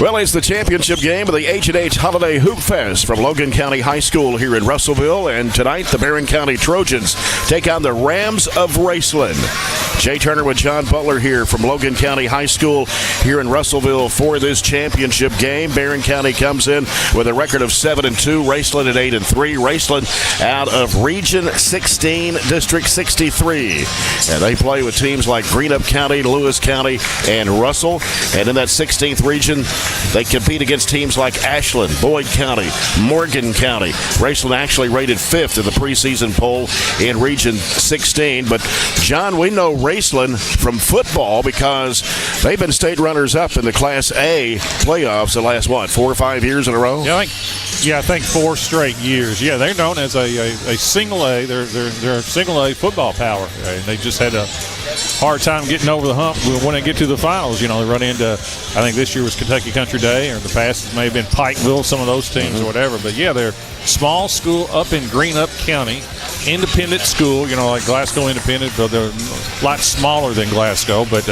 Well, it's the championship game of the H&H Holiday Hoopfest from Logan County High School here in Russellville. And tonight, the Barren County Trojans take on the Rams of Raceland. Jay Turner with John Butler here from Logan County High School here in Russellville for this championship game. Barren County comes in with a record of 7-2. Raceland at 8-3. Raceland out of Region 16, District 63. And they play with teams like Greenup County, Lewis County, and Russell. And in that 16th region, they compete against teams like Ashland, Boyd County, Morgan County. Raceland actually rated 5th in the preseason poll in Region 16. But, John, we know Raceland from football because they've been state runners-up in the Class A playoffs the last, 4 or 5 years in a row? Yeah, I think 4 straight years. Yeah, they're known as a single A. They're a single A football power. They just had a hard time getting over the hump when they get to the finals. They run into, I think this year was Kentucky Country Day, or in the past it may have been Pikeville, some of those teams or whatever. But, yeah, they're small school up in Greenup County, independent school, like Glasgow Independent, but they're a lot smaller than Glasgow. But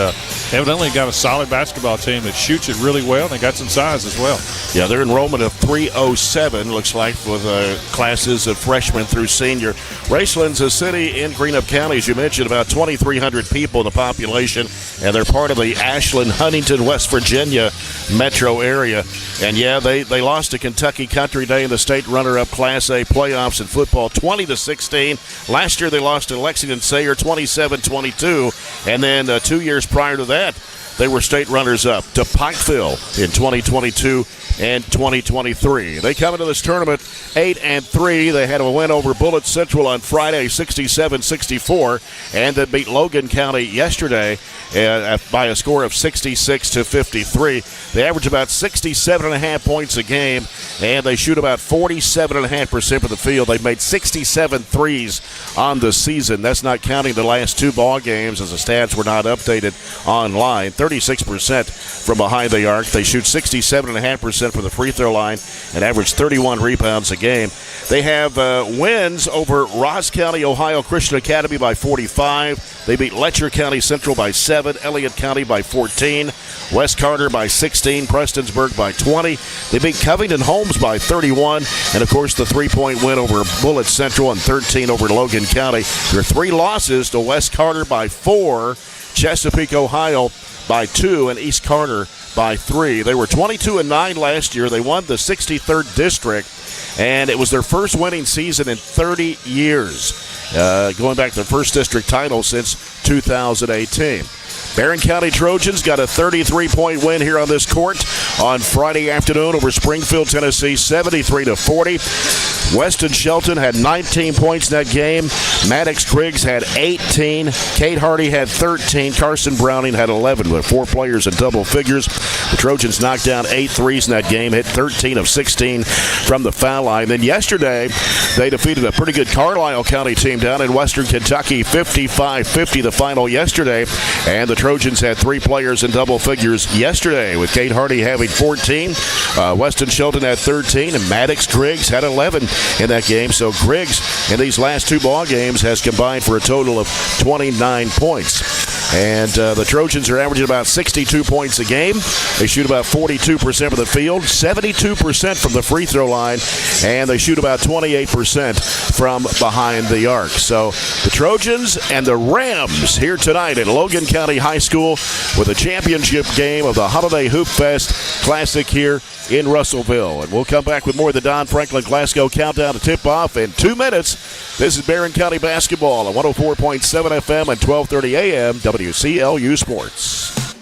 evidently got a solid basketball team that shoots it really well, and they got some size as well. Yeah, their enrollment of 307 looks like with classes of freshmen through senior. Raceland's a city in Greenup County, as you mentioned, about 2,300 people in the population, and they're part of the Ashland, Huntington, West Virginia metro area. And, yeah, they lost to Kentucky Country Day in the state runner-up Class A playoffs in football 20-16. Last year they lost to Lexington Sayre 27-22. And then 2 years prior to that, they were state runners-up to Pikeville in 2022 and 2023. They come into this tournament 8-3. They had a win over Bullitt Central on Friday, 67-64, and they beat Logan County yesterday by a score of 66-53. They average about 67.5 points a game, and they shoot about 47.5% from the field. They've made 67 threes on the season. That's not counting the last 2 ball games, as the stats were not updated online. 36% from behind the arc. They shoot 67.5% from the free throw line and average 31 rebounds a game. They have wins over Ross County, Ohio Christian Academy by 45. They beat Letcher County Central by 7, Elliott County by 14, West Carter by 16, Prestonsburg by 20. They beat Covington Holmes by 31, and, of course, the 3-point win over Bullitt Central and 13 over Logan County. There are 3 losses to West Carter by 4, Chesapeake, Ohio by 2, and East Carter by 3. They were 22-9 last year. They won the 63rd district, and it was their first winning season in 30 years, going back to their first district title since 2018. Barren County Trojans got a 33-point win here on this court on Friday afternoon over Springfield, Tennessee, 73-40. Weston Shelton had 19 points in that game. Maddox Griggs had 18. Kate Hardy had 13. Carson Browning had 11 with 4 players in double figures. The Trojans knocked down 8 threes in that game, hit 13 of 16 from the foul line. Then yesterday, they defeated a pretty good Carlisle County team down in Western Kentucky, 55-50 the final yesterday. And the Trojans had 3 players in double figures yesterday, with Kate Hardy having 14. Weston Shelton had 13, and Maddox Griggs had 11 in that game. So Griggs in these last 2 ball games has combined for a total of 29 points. And the Trojans are averaging about 62 points a game. They shoot about 42% from the field, 72% from the free throw line, and they shoot about 28% from behind the arc. So the Trojans and the Rams here tonight at Logan County High School with a championship game of the Holiday Hoopfest Classic here in Russellville. And we'll come back with more of the Don Franklin Glasgow Countdown to tip-off in 2 minutes. This is Barren County Basketball on 104.7 FM and 1230 AM WCLU Sports.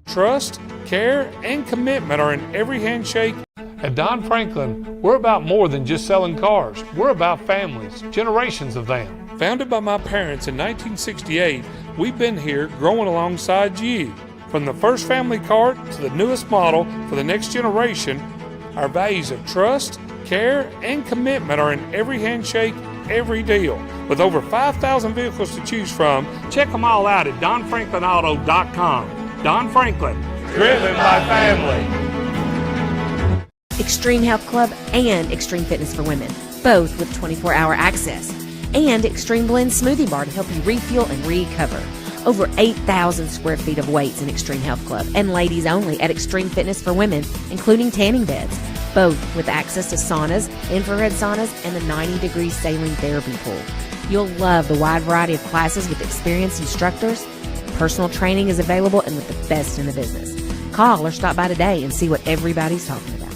Trust, care, and commitment are in every handshake. At Don Franklin, we're about more than just selling cars. We're about families, generations of them. Founded by my parents in 1968, we've been here growing alongside you. From the first family cart to the newest model for the next generation, our values of trust, care, and commitment are in every handshake, every deal. With over 5,000 vehicles to choose from, check them all out at DonFranklinAuto.com. Don Franklin, driven by family. Extreme Health Club and Extreme Fitness for Women, both with 24-hour access. And Extreme Blend Smoothie Bar to help you refuel and recover. Over 8,000 square feet of weights in Extreme Health Club and ladies only at Extreme Fitness for Women, including tanning beds, both with access to saunas, infrared saunas, and the 90-degree saline therapy pool. You'll love the wide variety of classes with experienced instructors. Personal training is available and with the best in the business. Call or stop by today and see what everybody's talking about.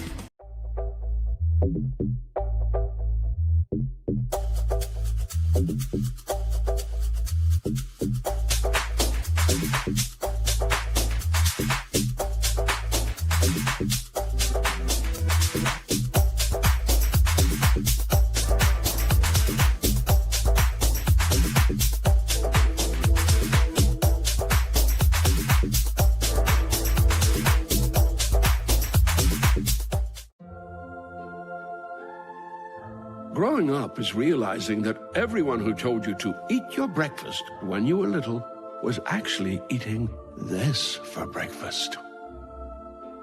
Growing up is realizing that everyone who told you to eat your breakfast when you were little was actually eating this for breakfast.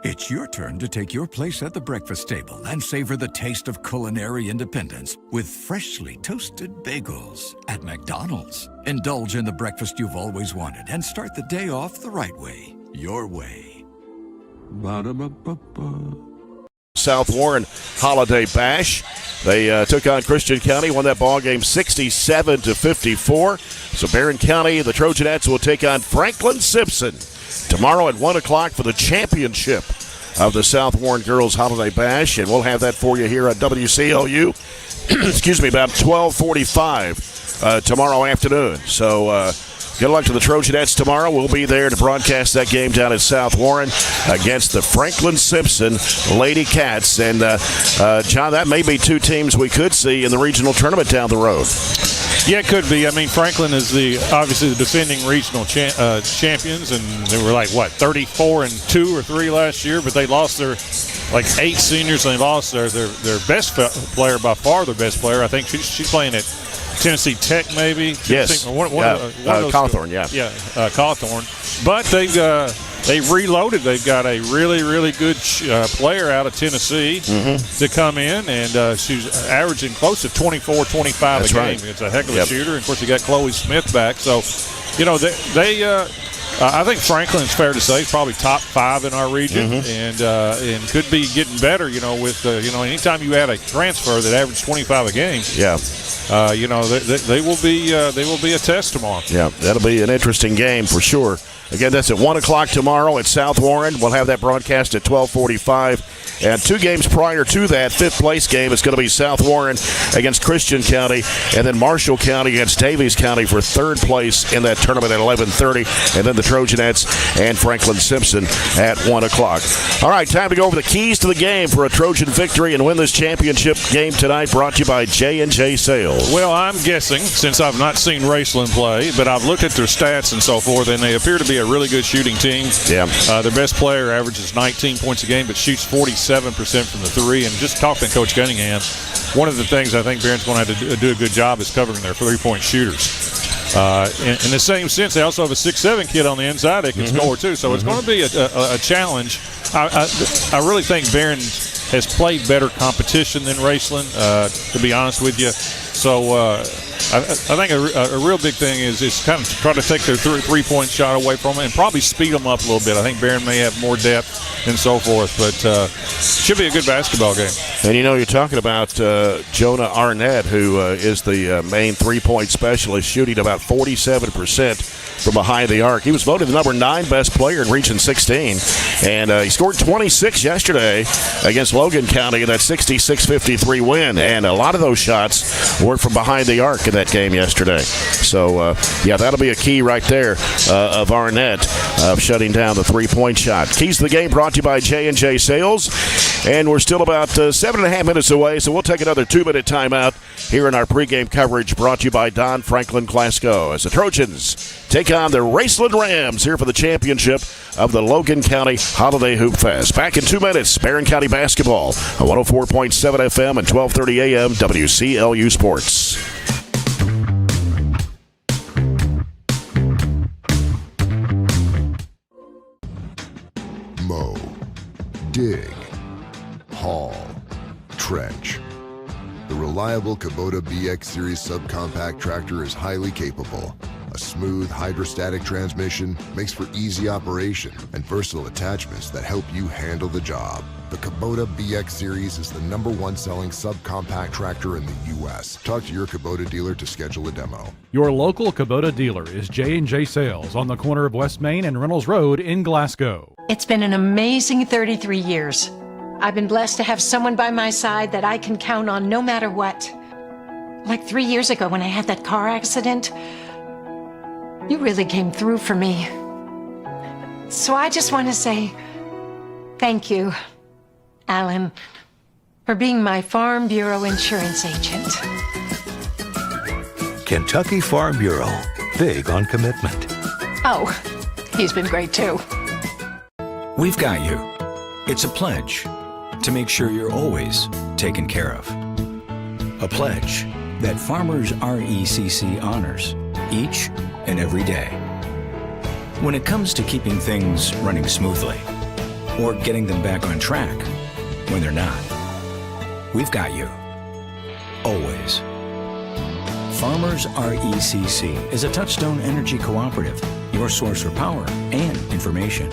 It's your turn to take your place at the breakfast table and savor the taste of culinary independence with freshly toasted bagels at McDonald's. Indulge in the breakfast you've always wanted and start the day off the right way, your way. Ba-da-ba-ba-ba. South Warren Holiday Bash. They took on Christian County, won that ball game 67-54. So Barren County, the Trojanettes will take on Franklin Simpson tomorrow at 1 o'clock for the championship of the South Warren Girls Holiday Bash, and we'll have that for you here on WCLU. Excuse me, about 12:45 tomorrow afternoon. So good luck to the Trojanettes tomorrow. We'll be there to broadcast that game down at South Warren against the Franklin Simpson Lady Cats. And, John, that may be two teams we could see in the regional tournament down the road. Yeah, it could be. I mean, Franklin is obviously the defending regional champions, and they were 34-2 or 3 last year, but they lost their 8 seniors, and they lost their best player, by far their best player. I think she's playing at Tennessee Tech, maybe. Yes. Cawthorn, yeah. Yeah, Cawthorn. But they've reloaded. They've got a really, really good player out of Tennessee to come in, and she's averaging close to 24, 25 That's a game. right. It's a heck of a shooter. And, of course, you got Chloe Smith back. So, I think Franklin's fair to say is probably top 5 in our region, and could be getting better. With anytime you add a transfer that averages 25 a game, they will be a test tomorrow. Yeah, that'll be an interesting game for sure. Again, that's at 1 o'clock tomorrow at South Warren. We'll have that broadcast at 12:45. And 2 games prior to that, 5th place game is going to be South Warren against Christian County, and then Marshall County against Davies County for 3rd place in that tournament at 11:30. And then the Trojanettes and Franklin Simpson at 1 o'clock. All right, time to go over the keys to the game for a Trojan victory and win this championship game tonight, brought to you by H&H Sales. Well, I'm guessing, since I've not seen Raceland play, but I've looked at their stats and so forth, and they appear to be a really good shooting team. Yeah. Their best player averages 19 points a game, but shoots 47% from the 3. And just talking to Coach Cunningham, one of the things I think Barron's going to have to do a good job is covering their 3-point shooters. In the same sense, they also have a 6'7" kid on the inside that can score too. So it's going to be a challenge. I really think Barron has played better competition than Raceland, to be honest with you. So I think a real big thing is kind of try to take their 3-point shot away from it and probably speed them up a little bit. I think Barron may have more depth and so forth, but should be a good basketball game. And you're talking about Jonah Arnett, who is the main 3-point specialist, shooting about 47% from behind the arc. He was voted the number 9 best player in Region 16, and he scored 26 yesterday against Logan County in that 66-53 win, and a lot of those shots were from behind the arc in that game yesterday. So, that'll be a key right there of Arnett of shutting down the 3-point shot. Keys to the game brought to you by J&J Sales. And we're still about 7.5 minutes away, so we'll take another 2-minute timeout here in our pregame coverage brought to you by Don Franklin Glasgow as the Trojans take on the Raceland Rams here for the championship of the Logan County Holiday Hoopfest. Back in 2 minutes, Barren County basketball on 104.7 FM and 1230 AM WCLU Sports. Mow, dig, haul, trench. The reliable Kubota BX Series subcompact tractor is highly capable. A smooth hydrostatic transmission makes for easy operation and versatile attachments that help you handle the job. The Kubota BX Series is the #1 selling subcompact tractor in the U.S. Talk to your Kubota dealer to schedule a demo. Your local Kubota dealer is J&J Sales on the corner of West Main and Reynolds Road in Glasgow. It's been an amazing 33 years. I've been blessed to have someone by my side that I can count on no matter what. Like 3 years ago when I had that car accident, you really came through for me. So I just want to say thank you, Alan, for being my Farm Bureau insurance agent. Kentucky Farm Bureau, big on commitment. Oh, he's been great too. We've got you. It's a pledge to make sure you're always taken care of. A pledge that Farmers RECC honors each and every day. When it comes to keeping things running smoothly or getting them back on track when they're not, we've got you. Always. Farmers RECC is a Touchstone Energy Cooperative, your source for power and information.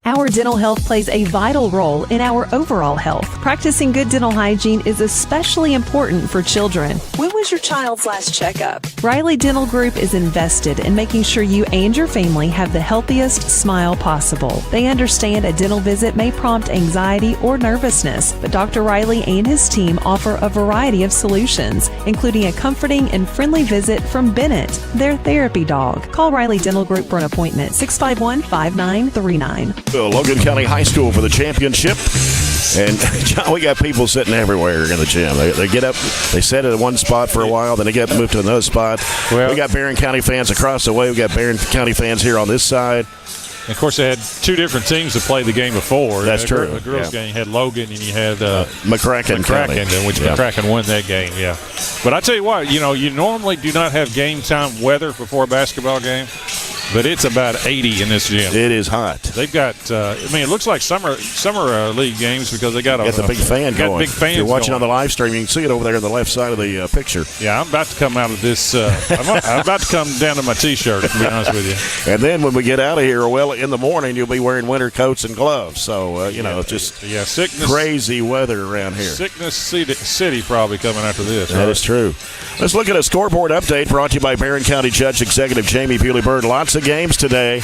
Our dental health plays a vital role in our overall health. Practicing good dental hygiene is especially important for children. When was your child's last checkup? Riley Dental Group is invested in making sure you and your family have the healthiest smile possible. They understand a dental visit may prompt anxiety or nervousness, but Dr. Riley and his team offer a variety of solutions, including a comforting and friendly visit from Bennett, their therapy dog. Call Riley Dental Group for an appointment, 651-5939. Logan County High School for the championship. And, John, we got people sitting everywhere in the gym. They get up, they sit at one spot for a while, then they get moved to another spot. Well, we got Barren County fans across the way. We got Barren County fans here on this side. Of course, they had two different teams to play the game before. That's true. The girls' game, you had Logan and you had McCracken, which McCracken won that game, yeah. But I tell you what, you normally do not have game time weather before a basketball game. But it's about 80 in this gym. It is hot. They've got, it looks like summer league games because they got the big fan going. Big fans. If you're watching on the live stream, you can see it over there on the left side of the picture. Yeah, I'm about to come out of this. I'm about to come down to my T-shirt, to be honest with you. And then when we get out of here, well, in the morning, you'll be wearing winter coats and gloves. So, sickness, crazy weather around here. Sickness City probably coming after this. That is true. Let's look at a scoreboard update brought to you by Barren County Judge Executive Jamie Bewley-Bird. Lots of games today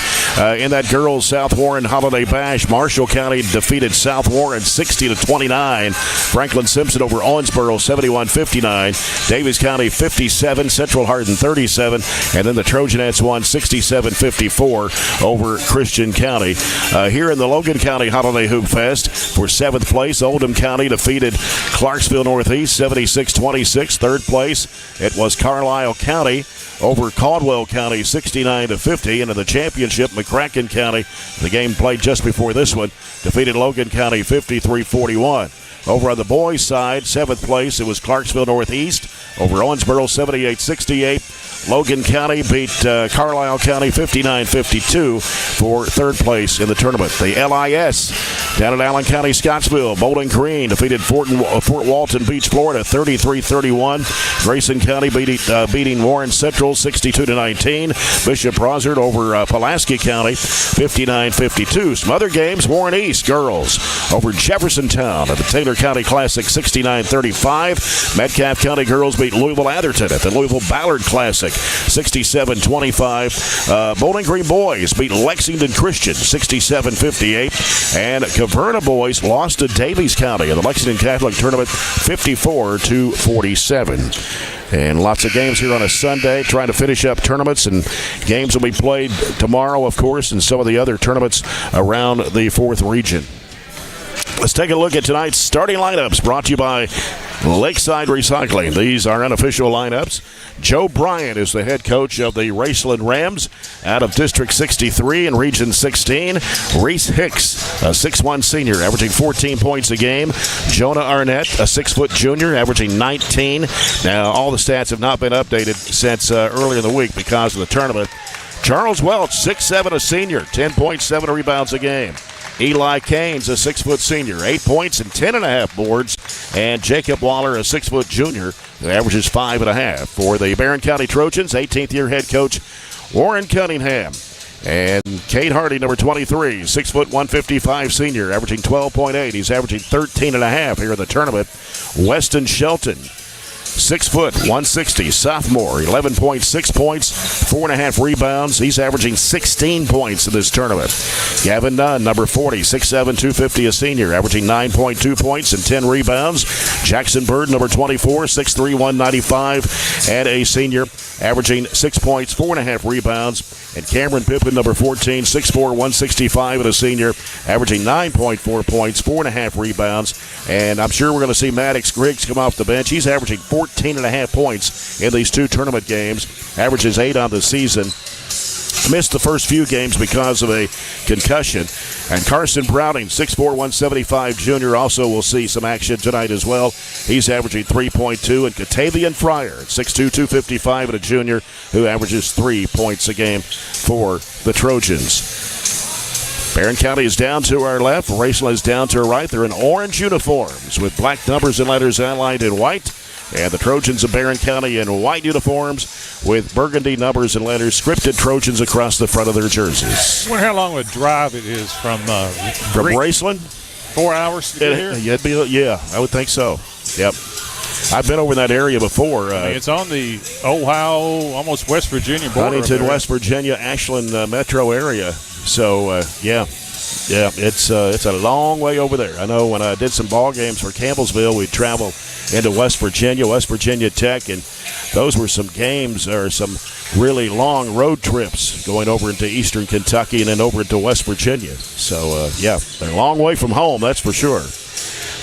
in that girls South Warren Holiday Bash. Marshall County defeated South Warren 60-29. Franklin Simpson over Owensboro 71-59. Davies County 57, Central Hardin 37, and then the Trojanettes won 67-54 over Christian County. Here in the Logan County Holiday Hoop Fest for 7th place, Oldham County defeated Clarksville Northeast 76-26. 3rd place, it was Carlisle County over Caldwell County 69-50. Into the championship, McCracken County, the game played just before this one, defeated Logan County 53-41. Over on the boys' side, 7th place, it was Clarksville Northeast over Owensboro 78-68. Logan County beat Carlisle County 59-52 for 3rd place in the tournament. The LIS down at Allen County, Scottsville, Bowling Green defeated Fort Walton Beach, Florida 33-31. Grayson County beating Warren Central 62-19. Bishop Brossard over Pulaski County 59-52. Some other games, Warren East girls over Jeffersontown at the Taylor County Classic 69-35. Metcalfe County girls beat Louisville Atherton at the Louisville Ballard Classic 67-25. Bowling Green boys beat Lexington Christian 67-58. And Caverna boys lost to Davies County in the Lexington Catholic Tournament 54-47. And lots of games here on a Sunday, trying to finish up tournaments, and games will be played tomorrow, of course, and some of the other tournaments around the 4th region. Let's take a look at tonight's starting lineups brought to you by Lakeside Recycling. These are unofficial lineups. Joe Bryant is the head coach of the Raceland Rams out of District 63 in Region 16. Reese Hicks, a 6'1 senior, averaging 14 points a game. Jonah Arnett, a 6' junior, averaging 19. Now, all the stats have not been updated since earlier in the week because of the tournament. Charles Welch, 6'7", a senior, 10.7 rebounds a game. Eli Caines, a 6' senior, 8 points and 10.5 boards. And Jacob Waller, a 6' junior, who averages 5.5. For the Barren County Trojans, 18th-year head coach Warren Cunningham. And Cade Hardy, number 23, 6', 155 senior, averaging 12.8. He's averaging 13.5 here in the tournament. Weston Shelton, 6', 160, sophomore, 11.6 points, 4.5 rebounds. He's averaging 16 points in this tournament. Gavin Nunn, number 40, 6'7", 250, a senior, averaging 9.2 points and 10 rebounds. Jackson Bird, number 24, 6'3", 195, and a senior, averaging 6 points, 4.5 rebounds. And Cameron Pippin, number 14, 6'4", 165, and a senior, averaging 9.4 points, 4.5 rebounds. And I'm sure we're going to see Maddox Griggs come off the bench. He's averaging 14.5 points in these two tournament games, averages 8 on the season. Missed the first few games because of a concussion. And Carson Browning, 6'4", 175 junior, also will see some action tonight as well. He's averaging 3.2. And Catavian Fryer, 6'2", 255, and a junior, who averages 3 points a game for the Trojans. Barren County is down to our left. Raceland is down to our right. They're in orange uniforms with black numbers and letters outlined in white. And the Trojans of Barren County in white uniforms with burgundy numbers and letters, scripted Trojans across the front of their jerseys. I wonder how long of a drive it is from Raceland? 4 hours to get here? Yeah, I would think so. Yep. I've been over in that area before. It's on the Ohio, almost West Virginia border. Huntington, West Virginia, Ashland metro area. So, yeah, it's a long way over there. I know when I did some ball games for Campbellsville, we'd travel into West Virginia Tech, and those were some games or some really long road trips going over into eastern Kentucky and then over into West Virginia. So, yeah, they're a long way from home, that's for sure.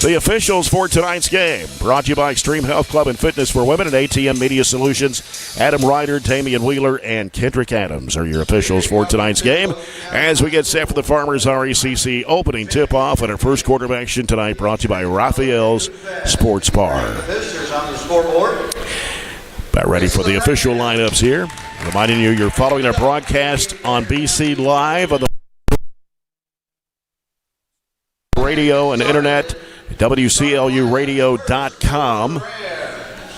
The officials for tonight's game, brought to you by Extreme Health Club and Fitness for Women and ATM Media Solutions. Adam Ryder, Damian Wheeler, and Kendrick Adams are your officials for tonight's game. As we get set for the Farmers RECC opening tip-off and our first quarter of action tonight, brought to you by Raphael's Sports Bar. About ready for the official lineups here. Reminding you, you're following our broadcast on BC Live on the radio and internet, WCLUradio.com,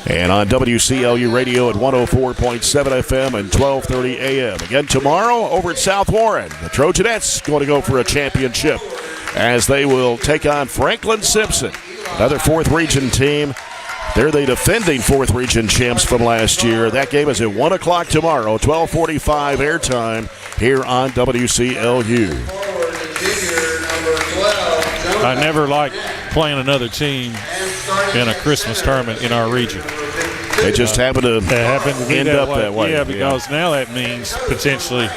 and on WCLU Radio at 104.7 FM and 1230 AM. Again tomorrow over at South Warren, the Trojanettes going to go for a championship as they will take on Franklin Simpson, another 4th Region team. They're the defending 4th Region champs from last year. That game is at 1 o'clock tomorrow, 12:45 airtime here on WCLU. I never liked playing another team in a Christmas tournament in our region. It just happened to end up that way. Yeah, because now that means potentially,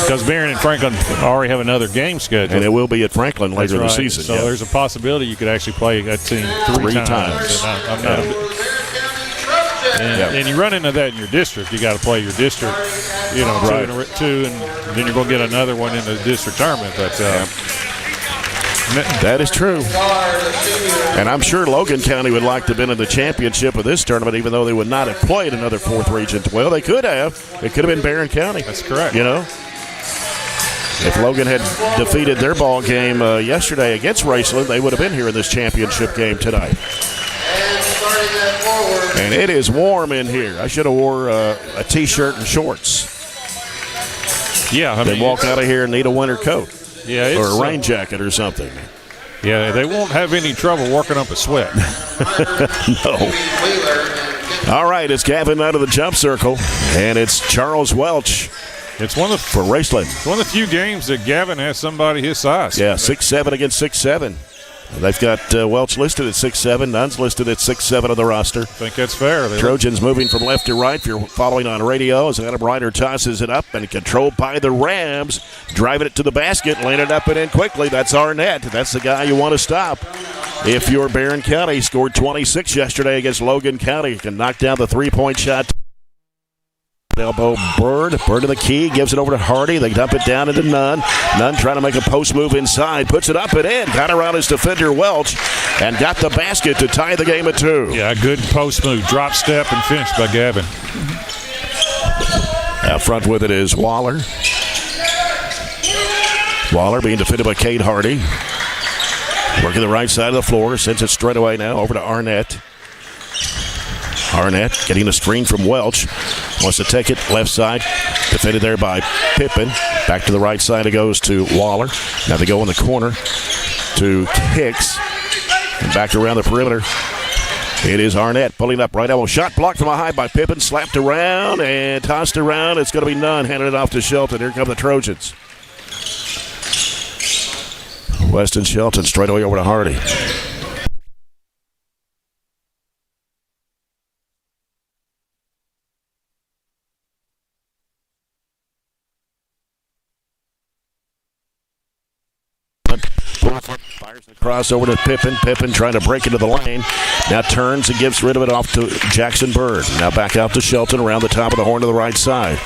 because Barren and Franklin already have another game scheduled. And it will be at Franklin later in the season. So there's a possibility you could actually play that team three times. And you run into that in your district. You got to play your district, two, and then you're going to get another one in the district tournament. But that is true. And I'm sure Logan County would like to have been in the championship of this tournament, even though they would not have played another 4th Region. Well, they could have. It could have been Barren County. That's correct. If Logan had defeated their ball game yesterday against Raceland, they would have been here in this championship game tonight. And it is warm in here. I should have wore a T-shirt and shorts. Yeah. Then walk out of here and need a winter coat. Yeah, or a rain jacket or something. Yeah, they won't have any trouble working up a sweat. No. All right, it's Gavin out of the jump circle, and it's Charles Welch. It's one of for Raceland. It's one of the few games that Gavin has somebody his size. Yeah, 6'7" against 6'7". They've got Welch listed at 6'7", Nunn's listed at 6'7" on the roster. I think that's fair. Trojans moving from left to right. If you're following on radio, as Adam Ryder tosses it up and controlled by the Rams, driving it to the basket, laying it up and in quickly. That's Arnett. That's the guy you want to stop. If you're Barren County, scored 26 yesterday against Logan County, you can knock down the three-point shot. Elbow Bird to the key, gives it over to Hardy. They dump it down into Nunn. Nunn trying to make a post move inside, puts it up and in. Got around his defender Welch and got the basket to tie the game at 2. Yeah, good post move, drop step and finish by Gavin. Out front with it is Waller. Waller being defended by Cade Hardy. Working the right side of the floor, sends it straight away now over to Arnett. Arnett getting a screen from Welch. Wants to take it left side. Defended there by Pippin. Back to the right side it goes to Waller. Now they go in the corner to Hicks. And back around the perimeter. It is Arnett pulling up right elbow. Shot blocked from behind by Pippin. Slapped around and tossed around. It's going to be Nunn. Handed it off to Shelton. Here come the Trojans. Weston Shelton straight away over to Hardy. Fires across over to Pippin. Pippin trying to break into the lane. Now turns and gives rid of it off to Jackson Bird. Now back out to Shelton around the top of the horn to the right side.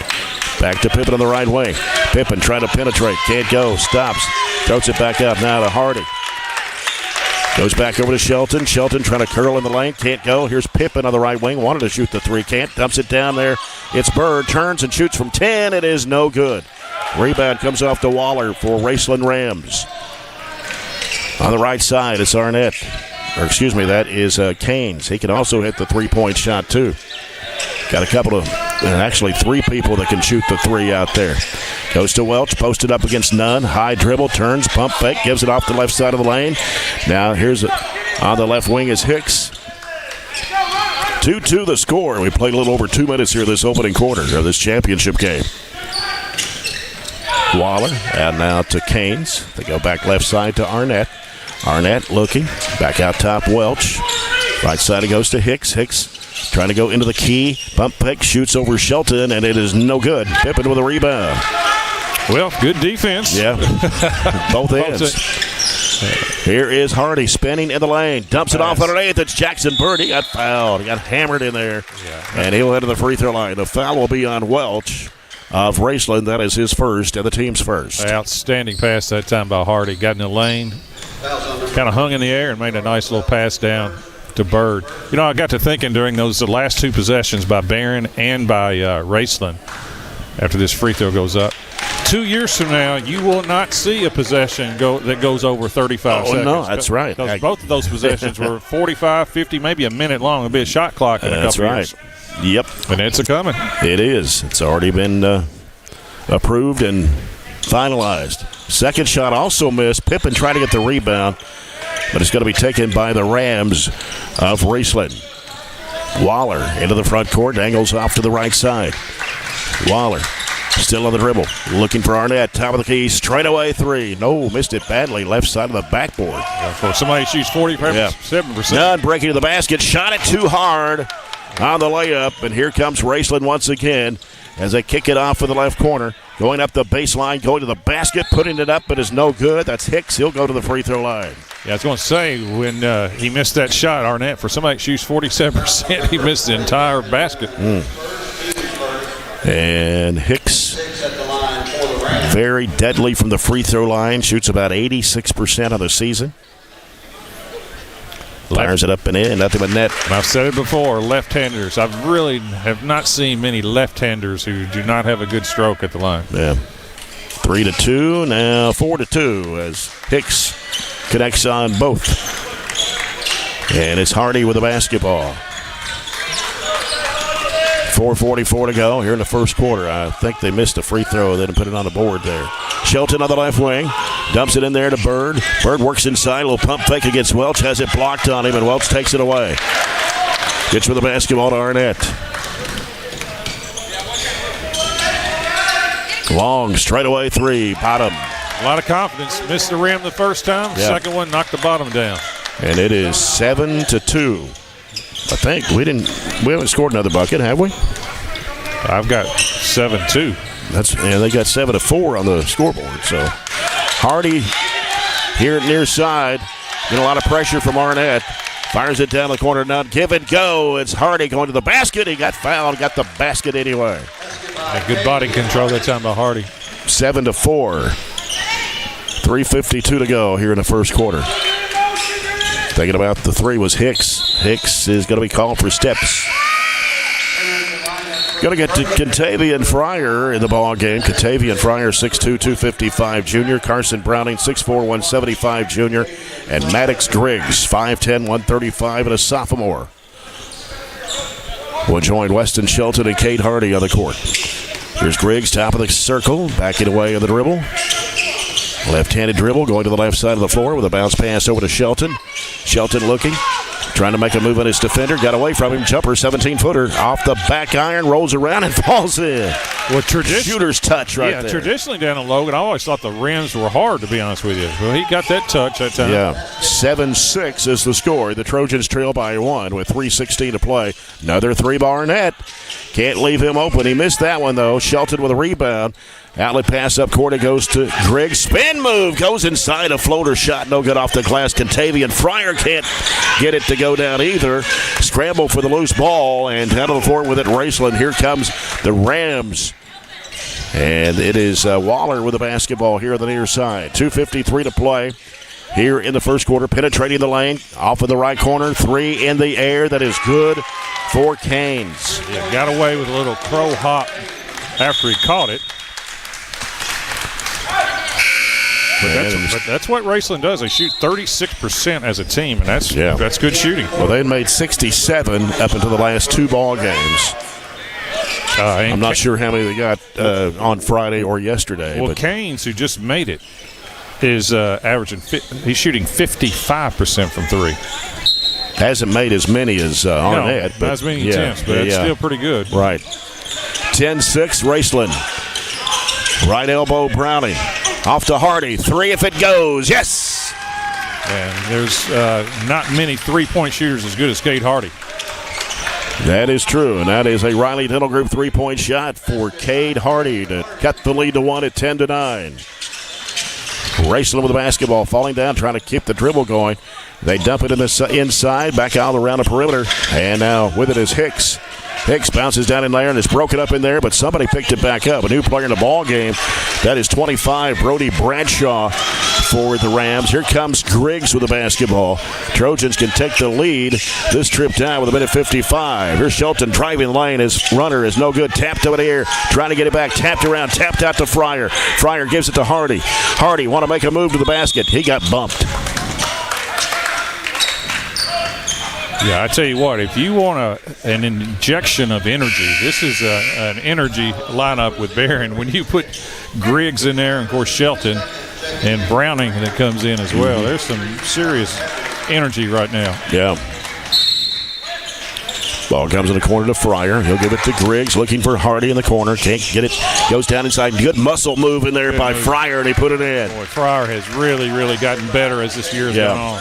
Back to Pippin on the right wing. Pippin trying to penetrate. Can't go. Stops. Throws it back up now to Hardy. Goes back over to Shelton. Shelton trying to curl in the lane. Can't go. Here's Pippin on the right wing. Wanted to shoot the three. Can't. Dumps it down there. It's Bird. Turns and shoots from 10. It is no good. Rebound comes off to Waller for Raceland Rams. On the right side, it's Arnett. Or excuse me, that is Canes. He can also hit the three-point shot, too. Got a couple of, actually 3 people that can shoot the three out there. Goes to Welch, posted up against Nunn. High dribble, turns, pump fake, gives it off the left side of the lane. Now here's on the left wing is Hicks. 2-2 the score. We played a little over 2 minutes here this opening quarter of this championship game. Waller, and now to Canes. They go back left side to Arnett. Arnett looking, back out top Welch. Right side it goes to Hicks. Hicks trying to go into the key. Pump pick, shoots over Shelton, and it is no good. Pippin with a rebound. Well, good defense. Yeah, both ends. Here is Hardy spinning in the lane. Dumps it off underneath. It's Jackson Bird. He got fouled. He got hammered in there. And he'll head to the free throw line. The foul will be on Welch of Raceland. That is his first and the team's first. Outstanding pass that time by Hardy. Got in the lane, kind of hung in the air and made a nice little pass down to Bird. You know, I got to thinking during the last 2 possessions by Barren and by Raceland after this free throw goes up. 2 years from now, you will not see a possession that goes over 35 seconds. No, that's right. Because both of those possessions were 45, 50, maybe a minute long. It'll be a shot clock in a couple years. Yep. And it's a-coming. It is. It's already been approved and finalized. Second shot also missed. Pippin trying to get the rebound, but it's going to be taken by the Rams of Raceland. Waller into the front court, angles off to the right side. Waller still on the dribble, looking for Arnett, top of the key, straight away 3. No, missed it badly, left side of the backboard. For somebody shoots 47%. Nunn breaking to the basket, shot it too hard on the layup, and here comes Raceland once again as they kick it off for the left corner. Going up the baseline, going to the basket, putting it up, but is no good. That's Hicks. He'll go to the free throw line. Yeah, I was going to say, when he missed that shot, Arnett, for somebody that shoots 47%, he missed the entire basket. And Hicks, very deadly from the free throw line, shoots about 86% of the season. Fires it up and in, nothing but net. I've said it before, left-handers. I really have not seen many left-handers who do not have a good stroke at the line. Yeah. 3-2, now 4-2 as Hicks connects on both. And it's Hardy with the basketball. 4:44 to go here in the first quarter. I think they missed a free throw, then put it on the board there. Shelton on the left wing, dumps it in there to Bird. Bird works inside, a little pump fake against Welch, has it blocked on him, and Welch takes it away. Gets with the basketball to Arnett. Long straightaway 3, bottom. A lot of confidence. Missed the rim the first time. Yeah. Second one knocked the bottom down. And it is 7-2. I think we haven't scored another bucket, have we? I've got 7-2. They got 7-4 on the scoreboard. So Hardy here at near side, getting a lot of pressure from Arnett. Fires it down the corner, now give and go. It's Hardy going to the basket. He got fouled, got the basket anyway. Good body control that time by Hardy. 7-4. 3:52 to go here in the first quarter. Thinking about the three was Hicks. Hicks is going to be called for steps. Going to get to Contavian Fryer in the ball game. Contavian Fryer, 6'2", 255 junior. Carson Browning, 6'4", 175 junior. And Maddox Griggs, 5'10", 135, and a sophomore. Will join Weston Shelton and Kate Hardy on the court. Here's Griggs, top of the circle, backing away on the dribble. Left-handed dribble, going to the left side of the floor with a bounce pass over to Shelton. Shelton looking, trying to make a move on his defender. Got away from him. Jumper, 17-footer. Off the back iron, rolls around and falls in. Well, shooter's touch right there. Yeah, traditionally down in Logan, I always thought the rims were hard, to be honest with you. Well, he got that touch that time. Yeah, 7-6 is the score. The Trojans trail by 1 with 3:16 to play. Another three-bar Arnett. Can't leave him open. He missed that one, though. Shelton with a rebound. Outlet pass up court. It goes to Griggs. Spin move. Goes inside. A floater shot. No good off the glass. Contavian Fryer can't get it to go down either. Scramble for the loose ball. And down to the floor with it, Raceland. Here comes the Rams. And it is Waller with the basketball here on the near side. 2:53 to play here in the first quarter. Penetrating the lane. Off in the right corner. Three in the air. That is good for Canes. Yeah, got away with a little crow hop after he caught it. But that's what Raceland does. They shoot 36% as a team, and that's good shooting. Well, they had made 67 up until the last two ball games. I'm not sure how many they got on Friday or yesterday. Well, but Canes, who just made it, is averaging. He's shooting 55% from three. Hasn't made as many as Arnett. Not as many attempts, but it's still pretty good. Right. 10-6, Raceland. Right elbow, Browning. Off to Hardy. Three if it goes. Yes! And there's not many three-point shooters as good as Kate Hardy. That is true, and that is a Riley Dental Group three-point shot for Cade Hardy to cut the lead to 1 at 10-9. Raceland with the basketball, falling down, trying to keep the dribble going. They dump it in the inside, back out around the perimeter, and now with it is Hicks. Hicks bounces down in there and is broken up in there, but somebody picked it back up. A new player in the ball game. That is 25, Brody Bradshaw for the Rams. Here comes Griggs with the basketball. Trojans can take the lead this trip down with a minute 55. Here's Shelton driving the lane. His runner is no good. Tapped over the air, trying to get it back. Tapped around, tapped out to Fryer. Fryer gives it to Hardy. Hardy want to make a move to the basket. He got bumped. Yeah, I tell you what, if you want an injection of energy, this is an energy lineup with Barren. When you put Griggs in there, and of course Shelton, and Browning that comes in as well, there's some serious energy right now. Yeah. Ball comes in the corner to Fryer. He'll give it to Griggs, looking for Hardy in the corner. Can't get it. Goes down inside. Good muscle move in there by Fryer, and he put it in. Boy, Fryer has really gotten better as this year's gone on.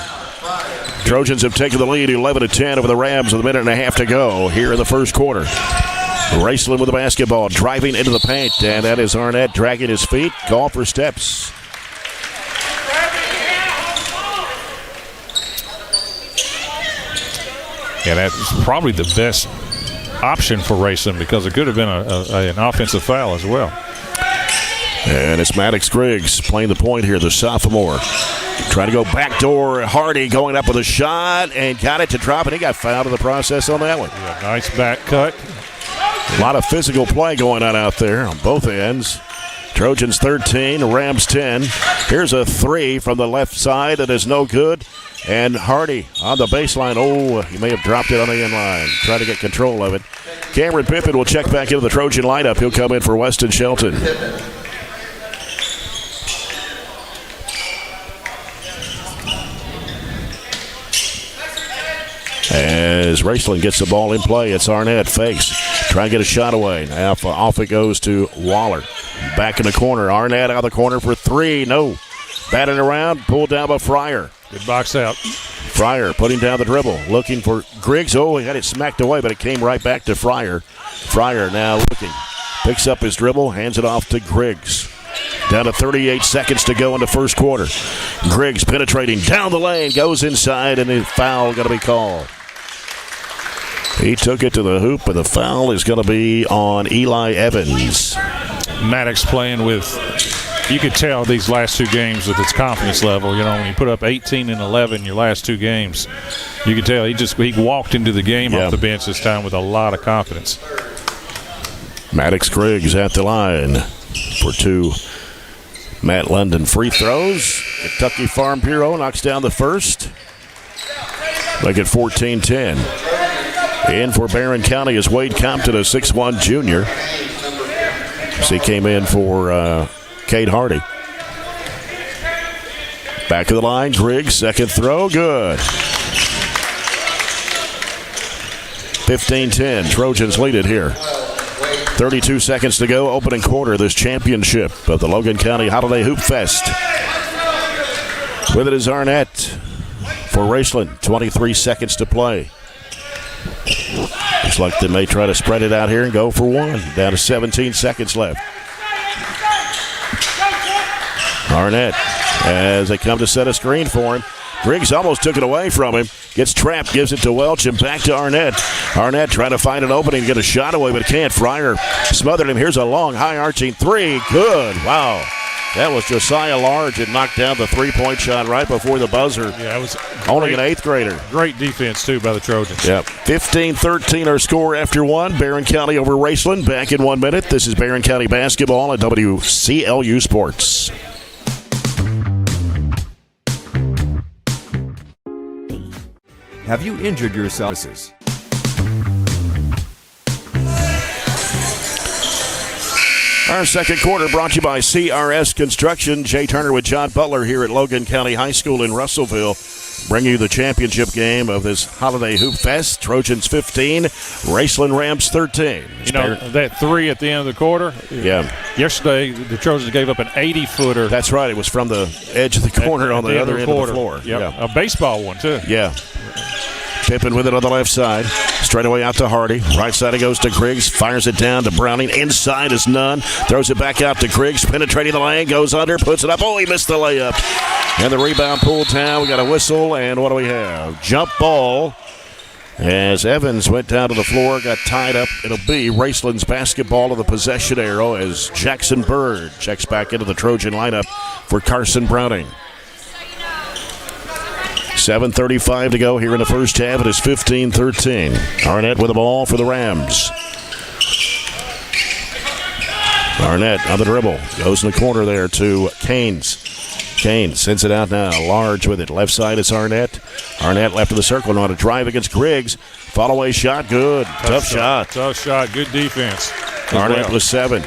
Trojans have taken the lead 11-10 over the Rams with a minute and a half to go here in the first quarter. Raceland with the basketball, driving into the paint, and that is Arnett dragging his feet. Call for steps. Yeah, that's probably the best option for Raceland because it could have been an offensive foul as well. And it's Maddox Griggs playing the point here, the sophomore. Trying to go backdoor. Hardy going up with a shot and got it to drop, and he got fouled in the process on that one. Yeah, nice back cut. A lot of physical play going on out there on both ends. Trojans 13, Rams 10. Here's a three from the left side that is no good. And Hardy on the baseline. Oh, he may have dropped it on the end line. Trying to get control of it. Cameron Pippin will check back into the Trojan lineup. He'll come in for Weston Shelton. As Raceland gets the ball in play, it's Arnett. Fakes. Try and get a shot away. Now off it goes to Waller. Back in the corner. Arnett out of the corner for three. No. Batted around. Pulled down by Fryer. Good box out. Fryer putting down the dribble. Looking for Griggs. Oh, he had it smacked away, but it came right back to Fryer. Fryer now looking. Picks up his dribble. Hands it off to Griggs. Down to 38 seconds to go in the first quarter. Griggs penetrating down the lane. Goes inside, and the foul going to be called. He took it to the hoop, and the foul is going to be on Eli Evans. Maddox playing with, you could tell these last two games with his confidence level. You know, when you put up 18 and 11 your last two games, you could tell he walked into the game off the bench this time with a lot of confidence. Maddox Griggs at the line for two Matt London free throws. Kentucky Farm Bureau knocks down the first. Make it 14-10. In for Barren County is Wade Compton, a 6'1 junior. He came in for Cade Hardy. Back of the line, Griggs, second throw, good. 15-10, Trojans lead it here. 32 seconds to go, opening quarter of this championship of the Logan County Holiday Hoopfest. With it is Arnett for Raceland, 23 seconds to play. Looks like they may try to spread it out here and go for one. Down to 17 seconds left. Arnett, as they come to set a screen for him. Griggs almost took it away from him. Gets trapped, gives it to Welch, and back to Arnett. Arnett trying to find an opening to get a shot away, but can't. Fryer smothered him. Here's a long, high-arching three. Good. Wow. That was Josiah Large and knocked down the three-point shot right before the buzzer. Yeah, it was only an eighth grader. Great defense, too, by the Trojans. Yep. 15-13 our score after one. Barren County over Raceland. Back in 1 minute. This is Barren County basketball at WCLU Sports. Have you injured yourself? Our second quarter brought to you by CRS Construction. Jay Turner with John Butler here at Logan County High School in Russellville. Bring you the championship game of this Holiday Hoop Fest. Trojans 15, Raceland Rams 13. You know, that three at the end of the quarter? Yeah. Yesterday, the Trojans gave up an 80-footer. That's right. It was from the edge of the corner on the other end of the floor. Yep. Yeah. A baseball one, too. Yeah. Pippen with it on the left side. Straight away out to Hardy. Right side it goes to Griggs. Fires it down to Browning. Inside is none. Throws it back out to Griggs. Penetrating the lane. Goes under. Puts it up. Oh, he missed the layup. And the rebound pulled down. We got a whistle. And what do we have? Jump ball. As Evans went down to the floor. Got tied up. It'll be Raceland's basketball of the possession arrow as Jackson Bird checks back into the Trojan lineup for Carson Browning. 7:35 to go here in the first half. It is 15-13. Arnett with the ball for the Rams. Arnett on the dribble. Goes in the corner there to Canes. Canes sends it out now. Large with it. Left side is Arnett. Arnett left of the circle. On a drive against Griggs. Fall away shot. Good. Tough shot. Tough shot. Good defense. Arnett with 7.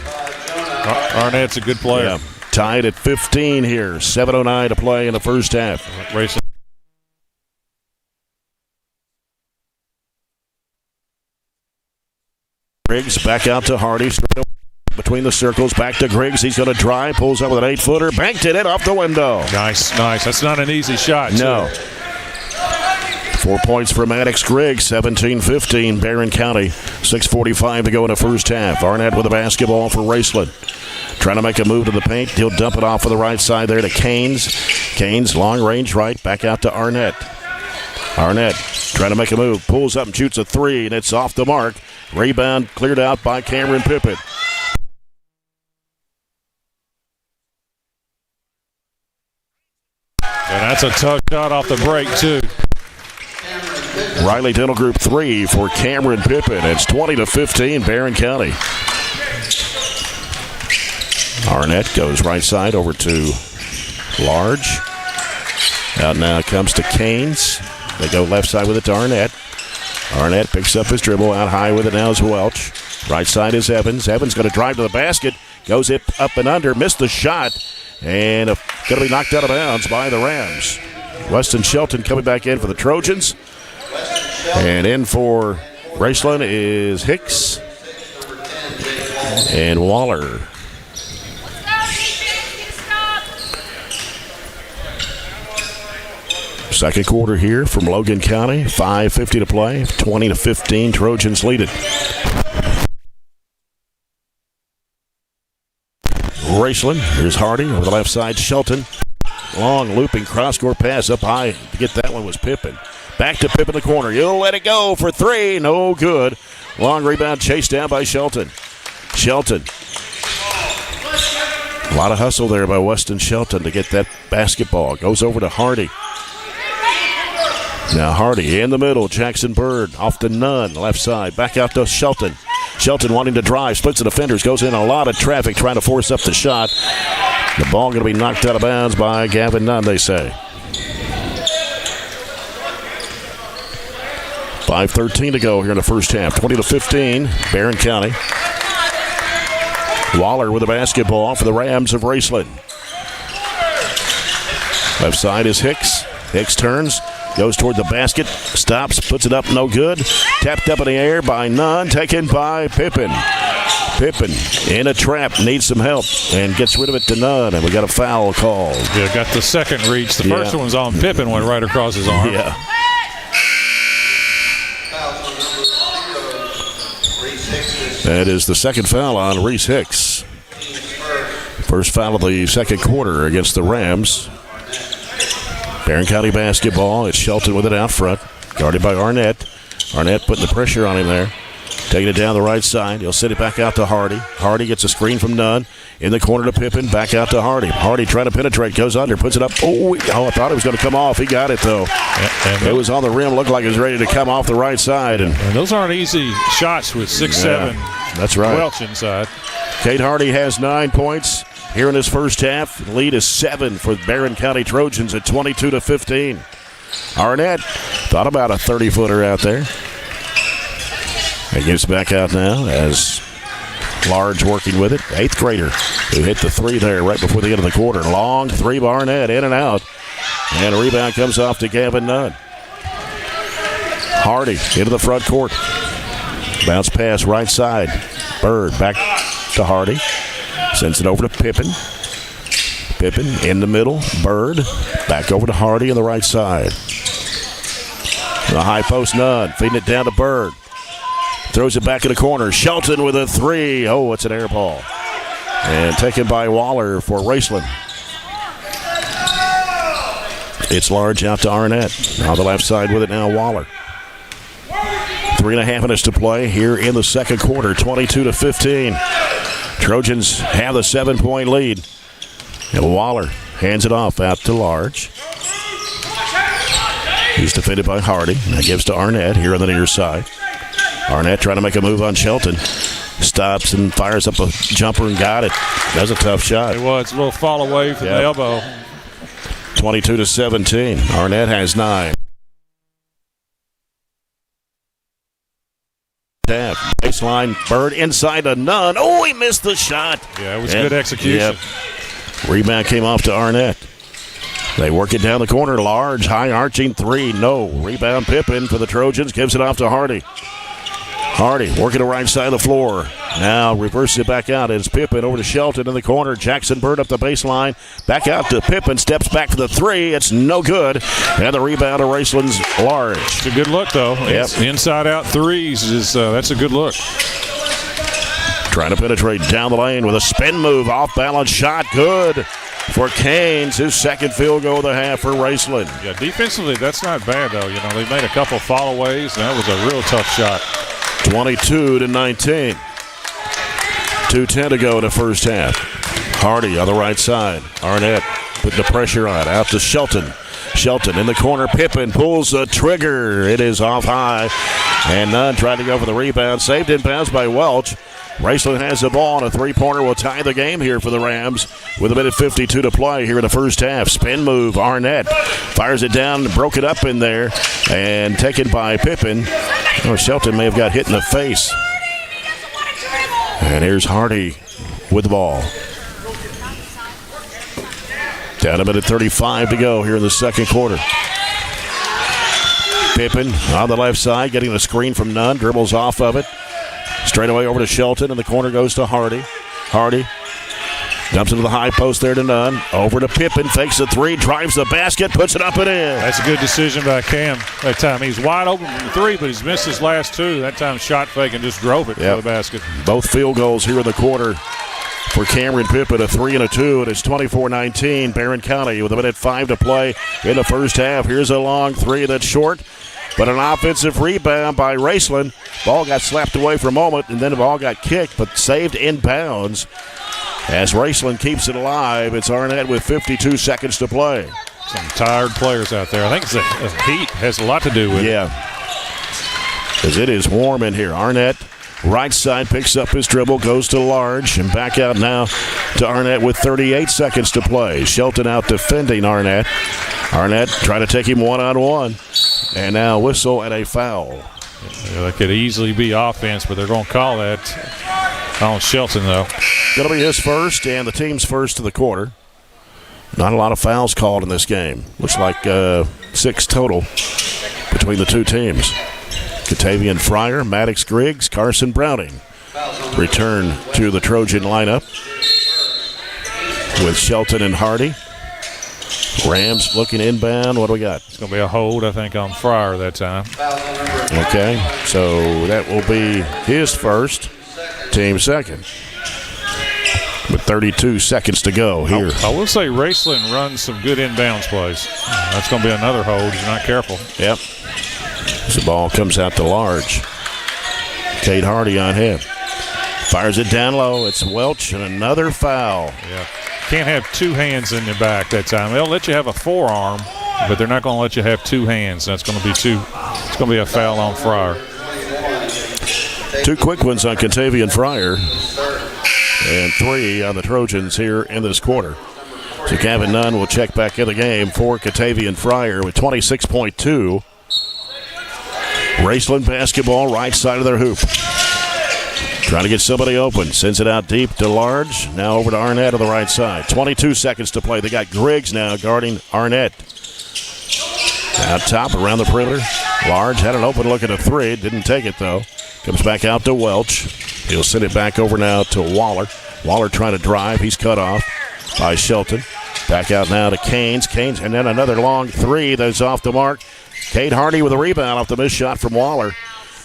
Arnett's a good player. Yeah. Tied at 15 here. 7:09 to play in the first half. Racing. Griggs back out to Hardy. Between the circles, back to Griggs. He's going to drive. Pulls up with an 8-footer. Banked it in off the window. Nice. That's not an easy shot. No. 4 points for Maddox Griggs. 17-15. Barren County. 6:45 to go in the first half. Arnett with the basketball for Raceland. Trying to make a move to the paint. He'll dump it off of the right side there to Canes. Canes, long range right. Back out to Arnett. Arnett trying to make a move. Pulls up and shoots a three, and it's off the mark. Rebound cleared out by Cameron Pippin. And that's a tough shot off the break, too. Riley Dental Group 3 for Cameron Pippin. It's 20-15, Barren County. Arnett goes right side over to Large. Out now comes to Canes. They go left side with it to Arnett. Arnett picks up his dribble. Out high with it now is Welch. Right side is Evans. Evans going to drive to the basket. Goes it up and under. Missed the shot. And going to be knocked out of bounds by the Rams. Weston Shelton coming back in for the Trojans. And in for Raceland is Hicks and Waller. Second quarter here from Logan County. 5:50 to play. 20-15. Trojans lead it. Raceland. Here's Hardy over the left side. Shelton. Long looping cross-court pass up high. To get that one was Pippin. Back to Pippin in the corner. You'll let it go for three. No good. Long rebound chased down by Shelton. Shelton. A lot of hustle there by Weston Shelton to get that basketball. Goes over to Hardy. Now Hardy in the middle. Jackson Bird off to Nunn. Left side. Back out to Shelton. Shelton wanting to drive. Splits the defenders. Goes in a lot of traffic trying to force up the shot. The ball going to be knocked out of bounds by Gavin Nunn, they say. 5:13 to go here in the first half. 20-15. Barren County. Waller with the basketball for the Rams of Raceland. Left side is Hicks. Hicks turns. Goes toward the basket. Stops. Puts it up. No good. Tapped up in the air by Nunn. Taken by Pippin. Pippin in a trap. Needs some help. And gets rid of it to Nunn. And we got a foul called. Yeah, got the second reach. The first one's on Pippin. Went right across his arm. Yeah. That is the second foul on Reese Hicks. First foul of the second quarter against the Rams. Barren County basketball. It's Shelton with it out front. Guarded by Arnett. Arnett putting the pressure on him there. Taking it down the right side. He'll send it back out to Hardy. Hardy gets a screen from Nunn. In the corner to Pippin. Back out to Hardy. Hardy trying to penetrate. Goes under. Puts it up. Oh, I thought it was going to come off. He got it, though. It was on the rim. Looked like it was ready to come off the right side. And those aren't easy shots with 6'7". That's right. Welch inside. Kate Hardy has 9 points here in his first half. The lead is 7 for Barren County Trojans at 22-15. Arnett thought about a 30-footer out there. He gets back out now as Large working with it. 8th grader who hit the three there right before the end of the quarter. Long three by Arnett, in and out. And a rebound comes off to Gavin Nunn. Hardy into the front court. Bounce pass right side. Bird back to Hardy. Sends it over to Pippin. Pippin in the middle. Bird back over to Hardy on the right side. The high post Nunn. Feeding it down to Bird. Throws it back in the corner. Shelton with a three. Oh, it's an air ball. And taken by Waller for Raceland. It's Large out to Arnett. On the left side with it now, Waller. 3.5 minutes to play here in the second quarter. 22-15. Trojans have the 7-point lead. And Waller hands it off out to Large. He's defended by Hardy. That gives to Arnett here on the near side. Arnett trying to make a move on Shelton. Stops and fires up a jumper and got it. That was a tough shot. It was a little fall away from the elbow. 22-17. Arnett has 9. Baseline, Bird inside to Nunn. Oh, he missed the shot. Yeah, it was good execution. Rebound came off to Arnett. They work it down the corner. Large, high arching three. No. Rebound Pippin for the Trojans. Gives it off to Hardy. Hardy working the right side of the floor. Now reverses it back out. It's Pippin over to Shelton in the corner. Jackson Bird up the baseline. Back out to Pippin. Steps back for the three. It's no good. And the rebound to Raceland's Large. It's a good look, though. Yep. Inside out threes is that's a good look. Trying to penetrate down the lane with a spin move. Off balance shot. Good for Canes. His second field goal of the half for Raceland. Yeah, defensively, that's not bad, though. You know, they made a couple followaways, and that was a real tough shot. 22-19. 2:10 to go in the first half. Hardy on the right side. Arnett putting the pressure on. Out to Shelton. Shelton in the corner. Pippin pulls the trigger. It is off high. And Nunn trying to go for the rebound. Saved in bounds by Welch. Raceland has the ball, and a three-pointer will tie the game here for the Rams with 1:52 to play here in the first half. Spin move, Arnett fires it down, broke it up in there, and taken by Pippin. Oh, Shelton may have got hit in the face. And here's Hardy with the ball. Down to 1:35 to go here in the second quarter. Pippin on the left side, getting the screen from Nunn, dribbles off of it. Straight away over to Shelton, and the corner goes to Hardy. Hardy Dumps into the high post there to Nunn. Over to Pippen. Fakes a three. Drives the basket. Puts it up and in. That's a good decision by Cam that time. He's wide open from the three, but he's missed his last two. That time shot fake and just drove it to the basket. Both field goals here in the quarter for Cameron Pippen, a 3 and a 2. It is 24-19. Barren County with 1:05 to play in the first half. Here's a long three that's short, but an offensive rebound by Raceland. Ball got slapped away for a moment, and then the ball got kicked, but saved inbounds. As Raceland keeps it alive, it's Arnett with 52 seconds to play. Some tired players out there. I think the heat has a lot to do with it. Yeah, because it is warm in here. Arnett, right side, picks up his dribble, goes to Large, and back out now to Arnett with 38 seconds to play. Shelton out defending Arnett. Arnett trying to take him one-on-one, and now whistle and a foul. Yeah, that could easily be offense, but they're going to call that on Shelton, though. Going to be his first and the team's first of the quarter. Not a lot of fouls called in this game. Looks like 6 total between the two teams. Katavian Fryer, Maddox Griggs, Carson Browning return to the Trojan lineup with Shelton and Hardy. Rams looking inbound. What do we got? It's going to be a hold, I think, on Fryer that time. Okay, so that will be his first, team second. With 32 seconds to go here. I will say Raceland runs some good inbounds plays. That's going to be another hold if you're not careful. Yep. As the ball comes out to Large. Cade Hardy on him. Fires it down low. It's Welch and another foul. Yeah. Can't have two hands in your back that time. They'll let you have a forearm, but they're not going to let you have two hands. That's going to be two. It's going to be a foul on Fryer. 2 quick ones on Katavian Fryer. And 3 on the Trojans here in this quarter. So Gavin Nunn will check back in the game for Katavian Fryer with 26.2. Raceland basketball, right side of their hoop. Trying to get somebody open. Sends it out deep to Large. Now over to Arnett on the right side. 22 seconds to play. They got Griggs now guarding Arnett. Out top around the perimeter. Large had an open look at a three. Didn't take it, though. Comes back out to Welch. He'll send it back over now to Waller. Waller trying to drive. He's cut off by Shelton. Back out now to Canes. Canes, and then another long three that's off the mark. Cade Hardy with a rebound off the missed shot from Waller.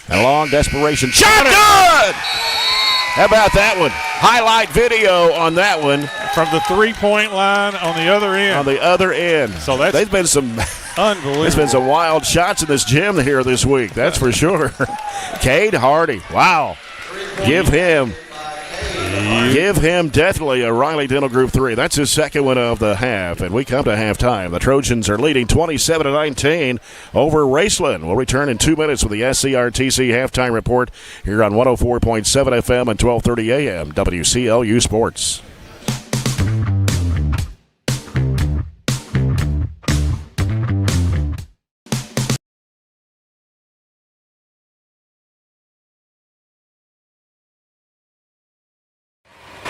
And a long desperation shot. Good! How about that one? Highlight video on that one. From the three-point line on the other end. On the other end. So that's there's been some unbelievable. There's been some wild shots in this gym here this week. That's for sure. Cade Hardy. Wow. Give him definitely a Riley Dental Group 3. That's his second one of the half, and we come to halftime. The Trojans are leading 27-19 over Raceland. We'll return in 2 minutes with the SCRTC halftime report here on 104.7 FM and 1230 AM WCLU Sports.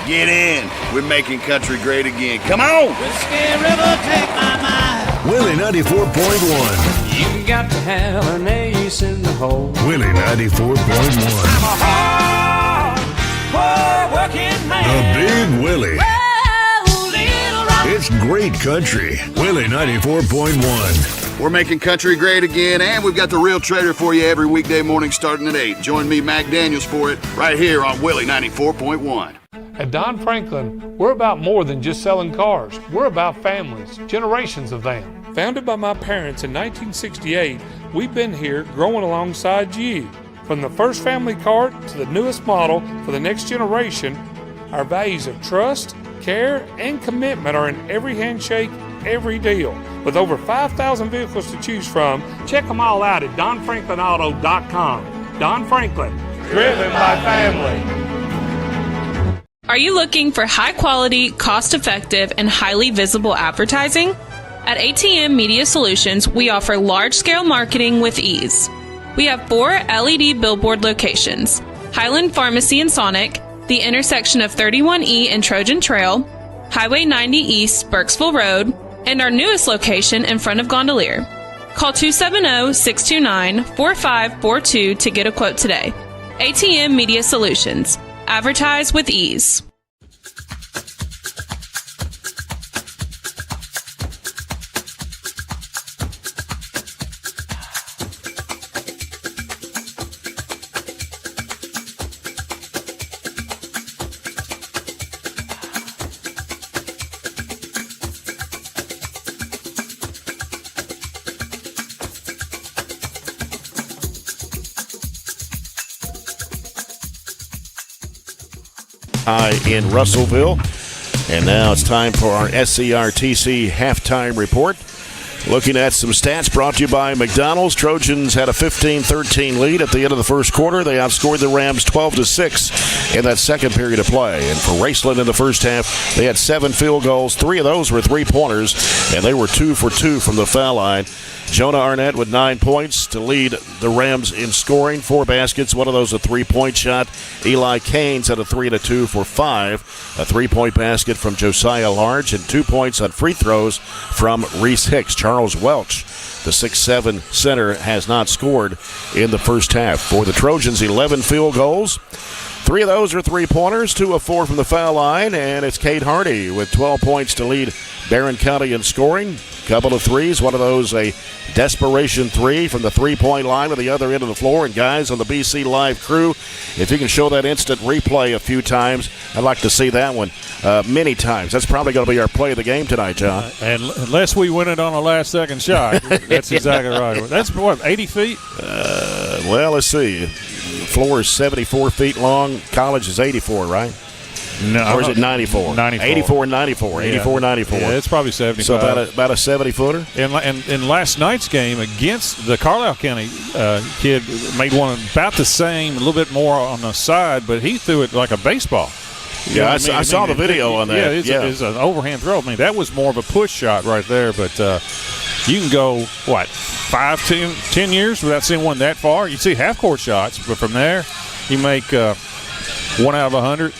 Get in. We're making country great again. Come on. Whiskey River, take my mind. Willie 94.1. You got to have an ace in the hole. Willie 94.1. I'm a hard working man. The Big Willie. Oh, little rock. It's great country. Willie 94.1. We're making country great again, and we've got the Real Trader for you every weekday morning starting at 8. Join me, Mac Daniels, for it right here on Willie 94.1. At Don Franklin, we're about more than just selling cars. We're about families, generations of them. Founded by my parents in 1968, we've been here growing alongside you. From the first family car to the newest model for the next generation, our values of trust, care, and commitment are in every handshake, every deal. With over 5,000 vehicles to choose from, check them all out at DonFranklinAuto.com. Don Franklin, driven by family. Are you looking for high-quality, cost-effective, and highly visible advertising? At ATM Media Solutions, we offer large-scale marketing with ease. We have 4 LED billboard locations: Highland Pharmacy and Sonic, the intersection of 31E and Trojan Trail, Highway 90 East, Burkesville Road, and our newest location in front of Gondolier. Call 270-629-4542 to get a quote today. ATM Media Solutions. Advertise with ease. high in Russellville. And now it's time for our SCRTC halftime report. Looking at some stats brought to you by McDonald's. Trojans had a 15-13 lead at the end of the first quarter. They outscored the Rams 12-6 in that second period of play. And for Raceland in the first half, they had 7 field goals. 3 of those were three-pointers, and they were 2 for 2 from the foul line. Jonah Arnett with 9 points to lead the Rams in scoring. 4 baskets, one of those a three-point shot. Eli Caines had a 3 and a 2 for 5. A three-point basket from Josiah Large and 2 points on free throws from Reese Hicks. Charles Welch, the 6'7 center, has not scored in the first half. For the Trojans, 11 field goals. 3 of those are three-pointers, 2 of 4 from the foul line, and it's Kate Hardy with 12 points to lead Barren County in scoring. Couple of threes, one of those a desperation 3 from the three-point line at the other end of the floor. And guys on the BC Live crew, if you can show that instant replay a few times, I'd like to see that one many times. That's probably going to be our play of the game tonight, John. And unless we win it on a last-second shot, that's exactly right. That's what, 80 feet? Well, let's see. The floor is 74 feet long. College is 84, right? No, or is it 94? 94. 84 and 94. 84 94. Yeah, it's probably 75. So about a 70-footer? And in last night's game against the Carlisle County kid, made one about the same, a little bit more on the side, but he threw it like a baseball. Yeah, I saw the video on that. Yeah, it's an overhand throw. I mean, that was more of a push shot right there, but you can go, 10 years without seeing one that far? You see half-court shots, but from there, you make 1 out of 100.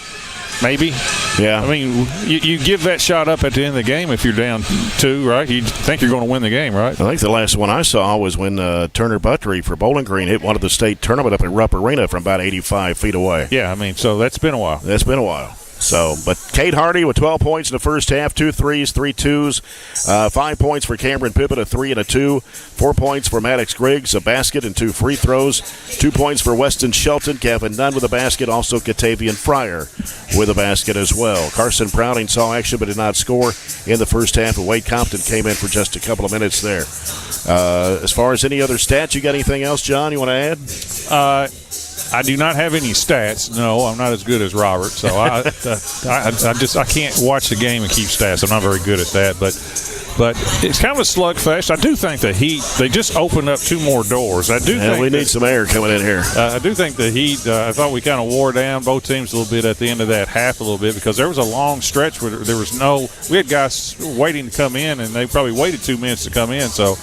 Maybe. Yeah. I mean, you give that shot up at the end of the game if you're down 2, right? You think you're going to win the game, right? I think the last one I saw was when Turner Buttrey for Bowling Green hit one of the state tournament up in Rupp Arena from about 85 feet away. Yeah, I mean, so that's been a while. That's been a while. So, but Kate Hardy with 12 points in the first half, 2 threes, 3 twos, 5 points for Cameron Pippin, a 3 and a 2, 4 points for Maddox Griggs, a basket and 2 free throws, 2 points for Weston Shelton, Gavin Nunn with a basket, also Catavian Fryer with a basket as well. Carson Browning saw action but did not score in the first half, and Wade Compton came in for just a couple of minutes there. As far as any other stats, you got anything else, John, you want to add? I do not have any stats. No, I'm not as good as Robert, so I can't watch the game and keep stats. I'm not very good at that, but it's kind of a slugfest. I do think the Heat, they just opened up 2 more doors. I do think we need some air coming in here. I do think the Heat, I thought we kind of wore down both teams a little bit at the end of that half a little bit, because there was a long stretch where there was we had guys waiting to come in, and they probably waited 2 minutes to come in. So,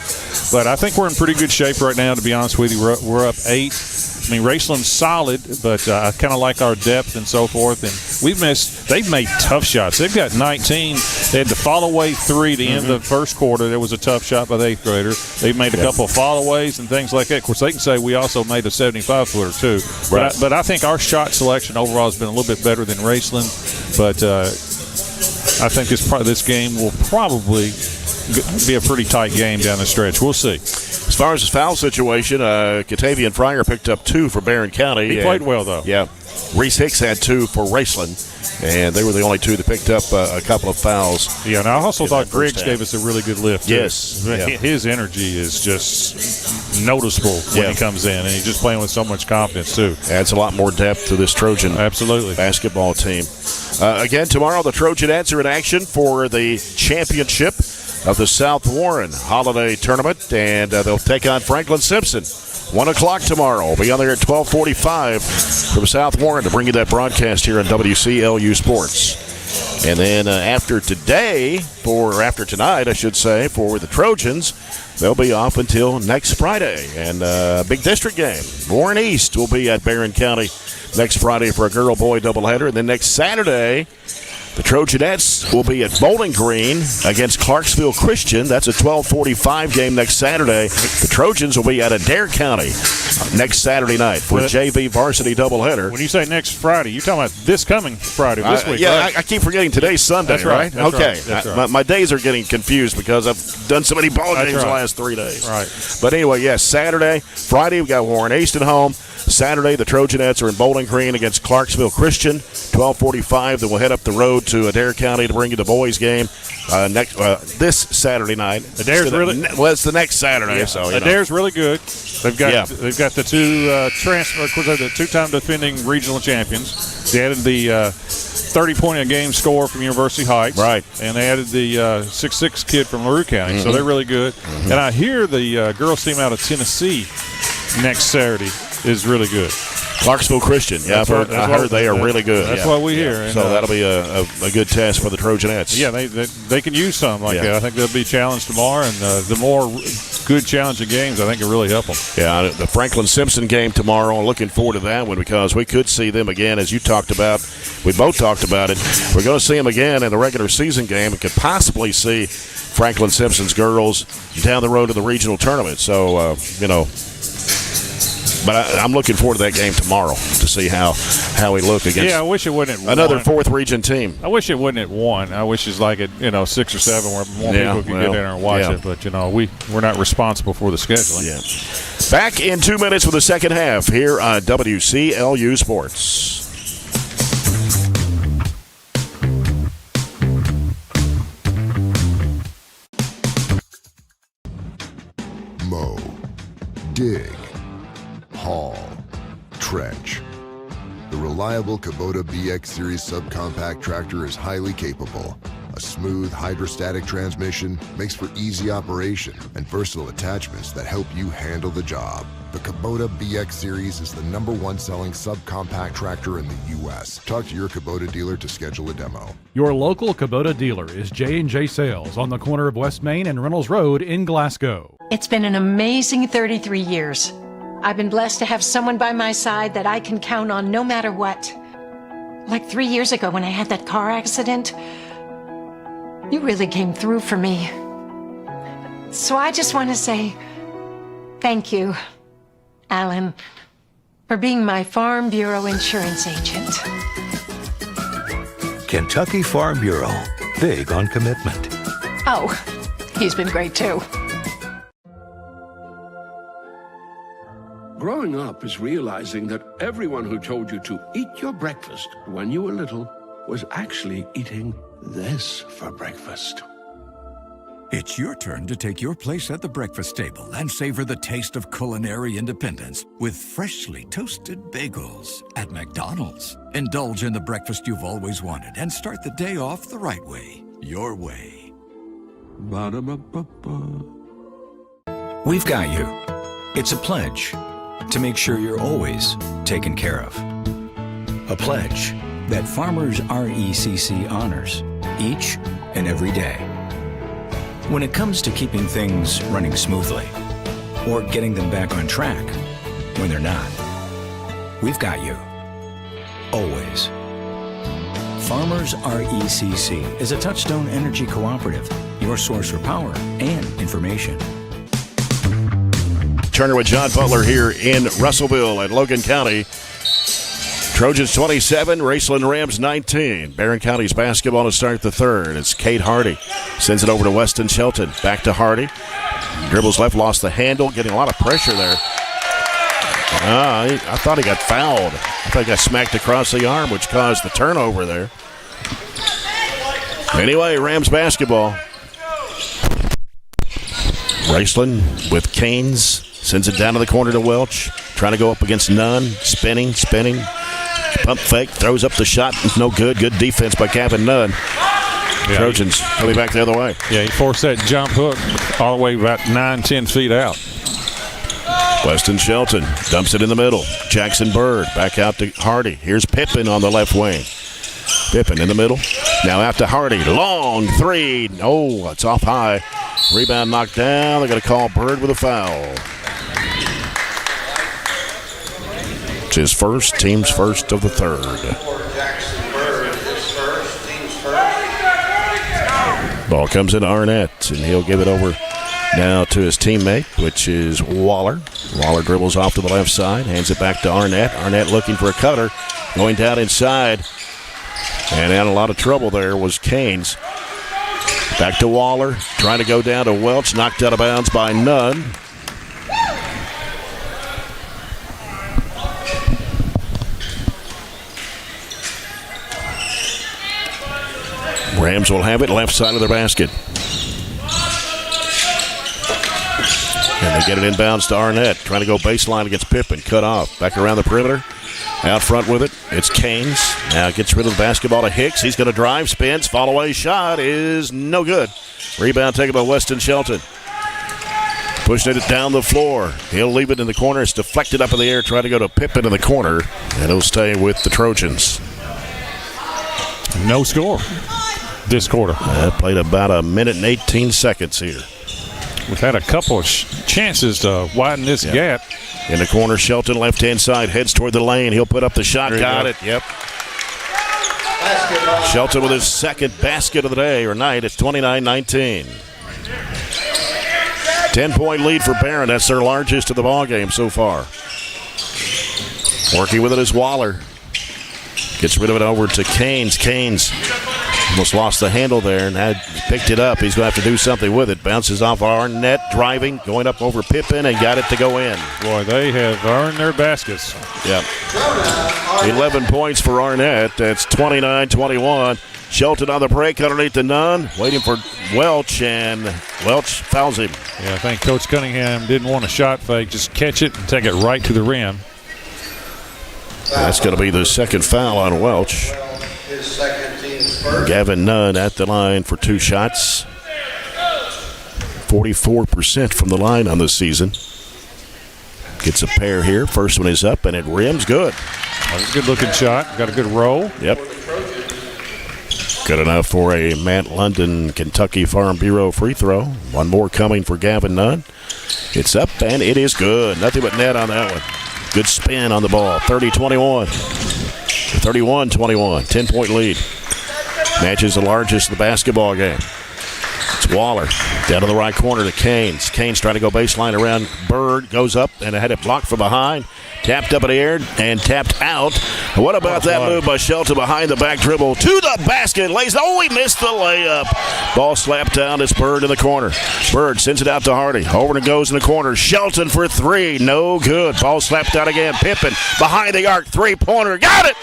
but I think we're in pretty good shape right now, to be honest with you. We're up 8. I mean, Raceland's solid, but I kind of like our depth and so forth. And they've made tough shots. They've got 19. They had the fall-away 3 at the end of the first quarter. There was a tough shot by the 8th grader. They've made a couple of fall-aways and things like that. Of course, they can say we also made a 75-footer too. Right. But I think our shot selection overall has been a little bit better than Raceland. But I think this game will probably be a pretty tight game down the stretch. We'll see. As far as his foul situation, Catavian Fryer picked up 2 for Barren County. He played well, though. Yeah. Reese Hicks had 2 for Raceland, and they were the only 2 that picked up a couple of fouls. Yeah, and I also thought Griggs gave us a really good lift. Yes. Yeah. His energy is just noticeable when he comes in, and he's just playing with so much confidence, too. Adds a lot more depth to this Trojan basketball team. Again, tomorrow the Trojanettes are in action for the championship of the South Warren Holiday Tournament, and they'll take on Franklin Simpson. 1 o'clock tomorrow. We'll be on there at 12:45 from South Warren to bring you that broadcast here on WCLU Sports. And then after tonight, I should say, for the Trojans, they'll be off until next Friday. And big district game. Warren East will be at Barren County next Friday for a girl-boy doubleheader. And then next Saturday, the Trojanettes will be at Bowling Green against Clarksville Christian. That's a 12:45 game next Saturday. The Trojans will be at Adair County next Saturday night for a JV varsity doubleheader. When you say next Friday, you're talking about this coming Friday, this week, yeah, right? I keep forgetting today's Sunday, That's right? That's okay. That's right. My days are getting confused because I've done so many ball games the last 3 days. Right. But anyway, yes, Saturday. Friday, we got Warren East at home. Saturday, the Trojanettes are in Bowling Green against Clarksville Christian. 12:45. Then we'll head up the road to Adair County to bring you the boys' game this Saturday night. Adair's it's the next Saturday. Yeah. So Adair's really good. They've got the 2 the 2-time defending regional champions. They added the 30-point-a-game scorer from University Heights. Right. And they added the 6'6" kid from LaRue County, so they're really good. And I hear the girls team out of Tennessee next Saturday is really good. Clarksville Christian. Yeah, I heard they are really good. That's what we hear. And, so that'll be a good test for the Trojanettes. Yeah, they can use something like that. I think they'll be challenged tomorrow, and the more good challenging games, I think, will really help them. Yeah, the Franklin Simpson game tomorrow. I'm looking forward to that one because we could see them again, as you talked about. We both talked about it. We're going to see them again in the regular season game. We could possibly see Franklin Simpson's girls down the road to the regional tournament. So, but I'm looking forward to that game tomorrow to see how we look against. Yeah, I wish it wouldn't another fourth region team. I wish it wouldn't at 1. I wish it's like at 6 or 7 where more people can get there and watch it. But we're not responsible for the scheduling. Yeah. Back in 2 minutes with the second half here on WCLU Sports. Mow, dig, haul, trench. The reliable Kubota BX Series subcompact tractor is highly capable. A smooth hydrostatic transmission makes for easy operation and versatile attachments that help you handle the job. The Kubota BX Series is the #1 selling subcompact tractor in the U.S. Talk to your Kubota dealer to schedule a demo. Your local Kubota dealer is J&J Sales on the corner of West Main and Reynolds Road in Glasgow. It's been an amazing 33 years. I've been blessed to have someone by my side that I can count on no matter what. Like 3 years ago when I had that car accident, you really came through for me. So I just want to say thank you, Alan, for being my Farm Bureau insurance agent. Kentucky Farm Bureau, big on commitment. Oh, he's been great too. Growing up is realizing that everyone who told you to eat your breakfast when you were little was actually eating this for breakfast. It's your turn to take your place at the breakfast table and savor the taste of culinary independence with freshly toasted bagels at McDonald's. Indulge in the breakfast you've always wanted and start the day off the right way, your way. Ba-da-ba-ba-ba. We've got you. It's a pledge to make sure you're always taken care of. A pledge that Farmers RECC honors each and every day. When it comes to keeping things running smoothly or getting them back on track when they're not, we've got you. Always. Farmers RECC is a Touchstone Energy Cooperative, your source for power and information. Turner with John Butler here in Russellville at Logan County. Trojans 27, Raceland Rams 19. Barren County's basketball to start the third. It's Kate Hardy. Sends it over to Weston Shelton. Back to Hardy. Dribbles left, lost the handle. Getting a lot of pressure there. I thought he got fouled. I thought he got smacked across the arm, which caused the turnover there. Anyway, Rams basketball. Raceland with Canes. Sends it down to the corner to Welch. Trying to go up against Nunn. Spinning. Pump fake. Throws up the shot. No good. Good defense by Captain Nunn. Yeah, Trojans coming back the other way. Yeah, he forced that jump hook all the way about 9-10 feet out. Weston Shelton dumps it in the middle. Jackson Bird back out to Hardy. Here's Pippin on the left wing. Pippin in the middle. Now out to Hardy. Long three. Oh, it's off high. Rebound knocked down. They're going to call Bird with a foul. It's his first, team's first of the third. Ball comes into Arnett, and he'll give it over now to his teammate, which is Waller. Waller dribbles off to the left side, hands it back to Arnett. Arnett looking for a cutter, going down inside. And had a lot of trouble there was Canes. Back to Waller, trying to go down to Welch, knocked out of bounds by Nunn. Rams will have it left side of their basket. And they get it inbounds to Arnett, trying to go baseline against Pippin, cut off. Back around the perimeter. Out front with it, it's Canes. Now gets rid of the basketball to Hicks. He's going to drive, spins, fall away shot is no good. Rebound taken by Weston Shelton. Pushing it down the floor. He'll leave it in the corner. It's deflected up in the air, try to go to Pippen in the corner, and he'll stay with the Trojans. No score this quarter. Played about a minute and 18 seconds here. We've had a couple of chances to widen this gap. In the corner, Shelton left-hand side, heads toward the lane. He'll put up the shot. Got it. Yep. Shelton with his second basket of the day or night. It's 29-19. 10-point lead for Barren. That's their largest of the ball game so far. Working with it is Waller. Gets rid of it over to Canes. Canes almost lost the handle there and had picked it up. He's going to have to do something with it. Bounces off Arnett, driving, going up over Pippen, and got it to go in. Boy, they have earned their baskets. Yep. 11 points for Arnett. That's 29-21. Shelton on the break underneath the none, waiting for Welch, and Welch fouls him. Yeah, I think Coach Cunningham didn't want a shot fake. Just catch it and take it right to the rim. That's going to be the second foul on Welch. Gavin Nunn at the line for 2 shots. 44% from the line on this season. Gets a pair here. First one is up, and it rims good. That's a good-looking shot. Got a good roll. Yep. Good enough for a Matt London Kentucky Farm Bureau free throw. One more coming for Gavin Nunn. It's up, and it is good. Nothing but net on that one. Good spin on the ball. 30-21. 31-21. 10-point lead. Matches the largest of the basketball game. It's Waller down to the right corner to Canes. Canes trying to go baseline around Bird. Goes up and had it blocked from behind. Tapped up in the air and tapped out. What about that move by Shelton behind the back dribble to the basket? Lays. Oh, he missed the layup. Ball slapped down. It's Bird in the corner. Bird sends it out to Hardy. Over and goes in the corner. Shelton for 3. No good. Ball slapped out again. Pippen behind the arc. 3-pointer. Got it.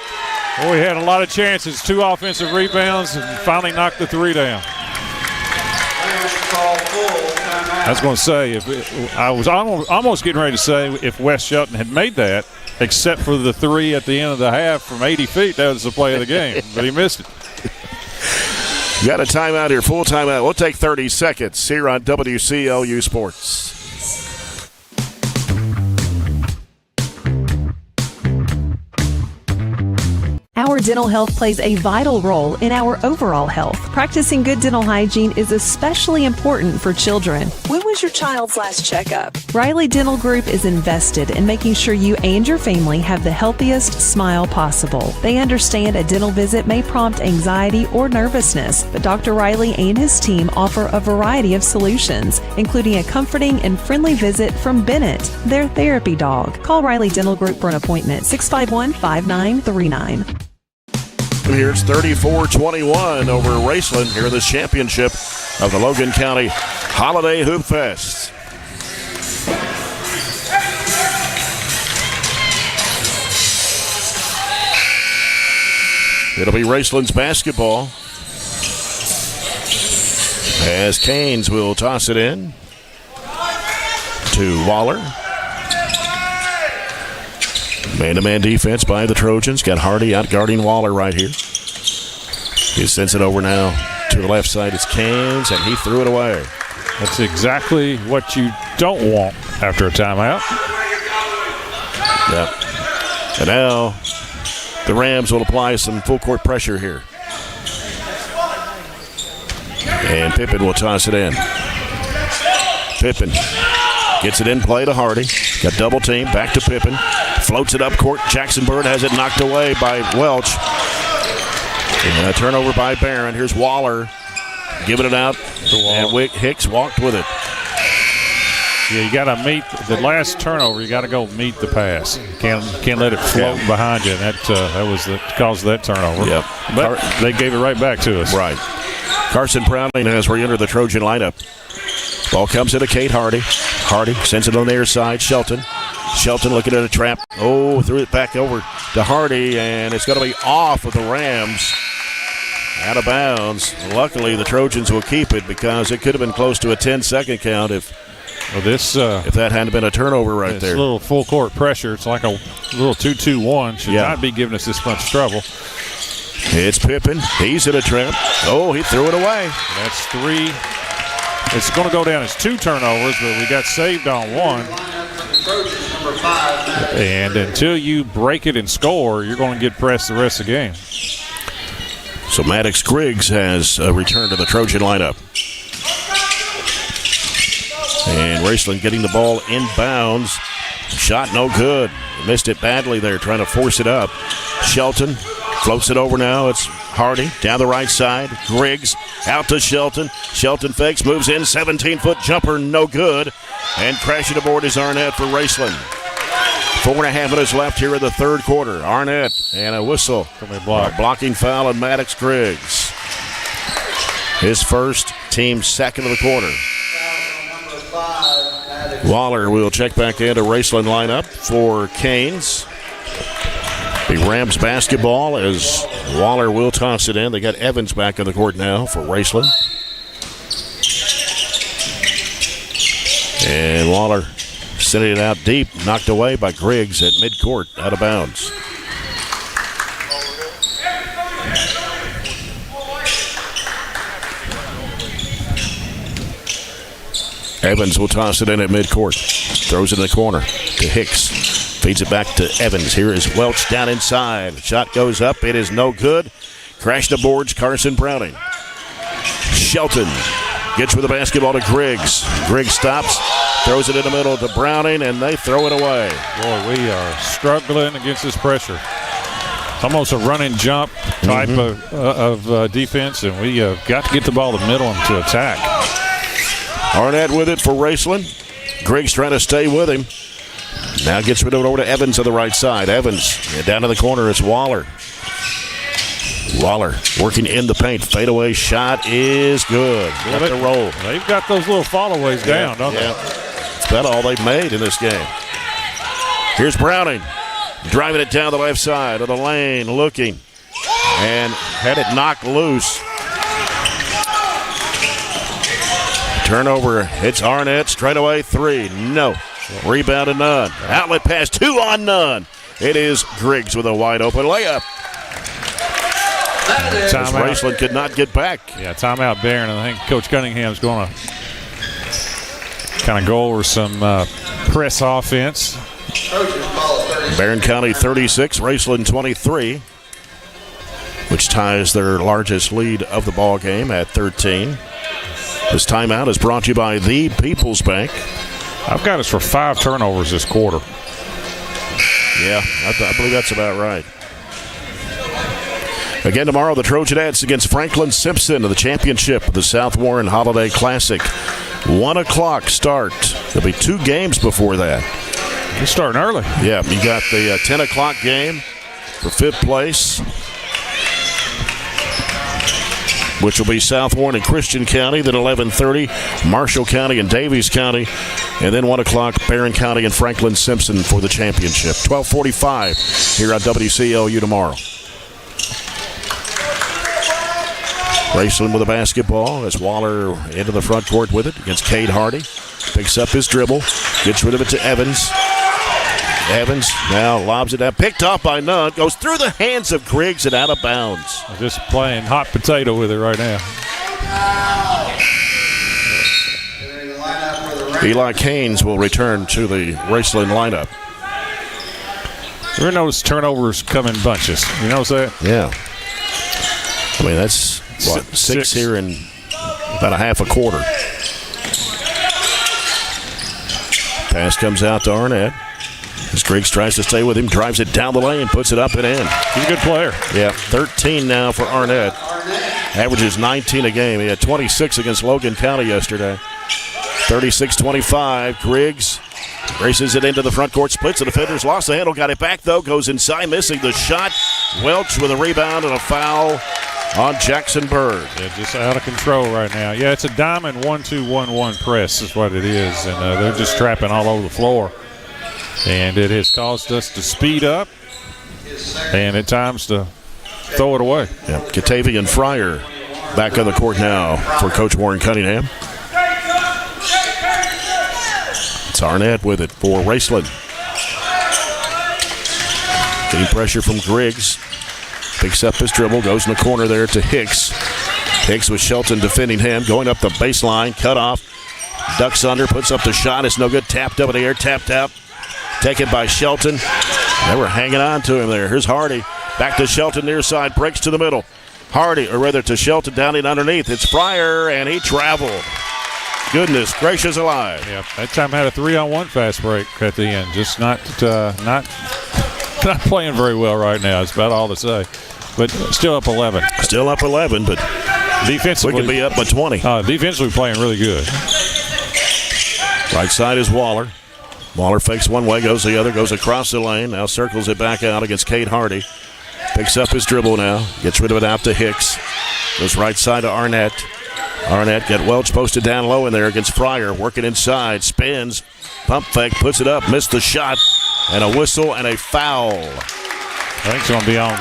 Well, we had a lot of chances. 2 offensive rebounds and finally knocked the 3 down. I was going to say, I was almost getting ready to say if Wes Shelton had made that, except for the 3 at the end of the half from 80 feet, that was the play of the game. But he missed it. You got a timeout here, full timeout. We'll take 30 seconds here on WCLU Sports. Our dental health plays a vital role in our overall health. Practicing good dental hygiene is especially important for children. When was your child's last checkup? Riley Dental Group is invested in making sure you and your family have the healthiest smile possible. They understand a dental visit may prompt anxiety or nervousness, but Dr. Riley and his team offer a variety of solutions, including a comforting and friendly visit from Bennett, their therapy dog. Call Riley Dental Group for an appointment, 651-5939. Here it's 34-21 over Raceland here in this championship of the Logan County Holiday Hoopfest. It'll be Raceland's basketball as Canes will toss it in to Waller. Man-to-man defense by the Trojans. Got Hardy out guarding Waller right here. He sends it over now to the left side. It's Canes, and he threw it away. That's exactly what you don't want after a timeout. Yep. And now the Rams will apply some full-court pressure here. And Pippen will toss it in. Pippen gets it in play to Hardy. Got double team. Back to Pippen. Floats it up court. Jackson Bird has it knocked away by Welch. And a turnover by Barren. Here's Waller giving it out. And Hicks walked with it. Yeah, you got to meet the last turnover. You got to go meet the pass. Can't let it float behind you. And that was the cause of that turnover. Yep. But they gave it right back to us. Right. Carson Browning has re-entered the Trojan lineup. Ball comes into Kate Hardy. Hardy sends it on the near side. Shelton looking at a trap. Oh, threw it back over to Hardy, and it's going to be off of the Rams. Out of bounds. Luckily, the Trojans will keep it because it could have been close to a 10-second count if Well, this if that hadn't been a turnover right there. A little full court pressure. It's like a little 2-2-1. Should not be giving us this much trouble. It's Pippen. He's in a trap. Oh, he threw it away. That's 3. It's going to go down as 2 turnovers, but we got saved on 1. And until you break it and score, you're going to get pressed the rest of the game. So Maddox Griggs has returned to the Trojan lineup. And Raceland getting the ball inbounds. Shot no good. Missed it badly there, trying to force it up. Shelton floats it over now. It's Hardy down the right side. Griggs out to Shelton. Shelton fakes, moves in. 17-foot jumper, no good. And crashing aboard is Arnett for Raceland. 4.5 minutes left here in the third quarter. Arnett and a whistle. Blocking foul on Maddox Griggs. His first, team's second of the quarter. Waller will check back into Raceland lineup for Canes. The Rams basketball as Waller will toss it in. They got Evans back on the court now for Raceland. And Waller sending it out deep, knocked away by Griggs at midcourt, out of bounds. Evans will toss it in at midcourt. Throws it in the corner to Hicks. Feeds it back to Evans. Here is Welch down inside. Shot goes up. It is no good. Crashed the boards. Carson Browning. Shelton gets with the basketball to Griggs. Griggs stops. Throws it in the middle to Browning, and they throw it away. Boy, we are struggling against this pressure. It's almost a run and jump type of defense, and we got to get the ball to the middle and to attack. Arnett with it for Raceland. Griggs trying to stay with him. Now gets rid of it over to Evans on the right side. Evans down to the corner. It's Waller. Waller working in the paint. Fadeaway shot is good. Got the roll. They've got those little followays down, don't they? It's about all they've made in this game. Here's Browning. Driving it down the left side of the lane. Looking. And had it knocked loose. Turnover. It's Arnett. Straight away 3. No. Rebound and none. Outlet pass. 2 on none. It is Griggs with a wide open layup. As Raceland could not get back. Yeah, timeout Barren. I think Coach Cunningham's going to kind of go over some press offense. Barren County 36, Raceland 23, which ties their largest lead of the ball game at 13. This timeout is brought to you by the People's Bank. I've got us for 5 turnovers this quarter. Yeah, I believe that's about right. Again tomorrow, the Trojanettes against Franklin Simpson of the championship of the South Warren Holiday Classic. 1 o'clock start. There'll be 2 games before that. You're starting early. Yeah, you got the 10 o'clock game for 5th place, which will be South Warren and Christian County. Then 11:30, Marshall County and Davies County. And then 1 o'clock, Barren County and Franklin Simpson for the championship. 12:45 here on WCLU tomorrow. Raceland with a basketball as Waller into the front court with it against Cade Hardy. Picks up his dribble, gets rid of it to Evans. Evans now lobs it out. Picked off by Nunn. Goes through the hands of Griggs and out of bounds. Just playing hot potato with it right now. Eli Caines will return to the Raceland lineup. You ever notice turnovers come in bunches? You notice that? Yeah. I mean, that's, what, 6 here in about a half a quarter. Pass comes out to Arnett. As Griggs tries to stay with him, drives it down the lane, puts it up and in. He's a good player. Yeah, 13 now for Arnett. Averages 19 a game. He had 26 against Logan County yesterday. 36-25. Griggs races it into the front court, splits the defenders, lost the handle, got it back though, goes inside, missing the shot. Welch with a rebound and a foul on Jackson Bird. Yeah, just out of control right now. Yeah, it's a diamond 1-2-1-1 press is what it is, and they're just trapping all over the floor. And it has caused us to speed up and at times to throw it away. Yeah, Katavian Fryer back on the court now for Coach Warren Cunningham. Arnett with it for Raceland. Getting pressure from Griggs. Picks up his dribble, goes in the corner there to Hicks. Hicks with Shelton defending him, going up the baseline, cut off. Ducks under, puts up the shot. It's no good. Tapped up in the air, tapped out. Taken by Shelton. They were hanging on to him there. Here's Hardy. Back to Shelton near side, breaks to the middle. Hardy, or rather to Shelton down in underneath. It's Fryer, and he traveled. Goodness gracious alive. Yeah, that time had a 3-on-1 fast break at the end. Just not playing very well right now. It's about all to say. But still up 11. Still up 11, but defensively, we could be up by 20. Defensively playing really good. Right side is Waller. Waller fakes one way, goes the other, goes across the lane. Now circles it back out against Cade Hardy. Picks up his dribble now. Gets rid of it out to Hicks. Goes right side to Arnett. Arnett got Welch posted down low in there against Fryer. Working inside. Spins. Pump fake. Puts it up. Missed the shot. And a whistle and a foul. I think it's going to be on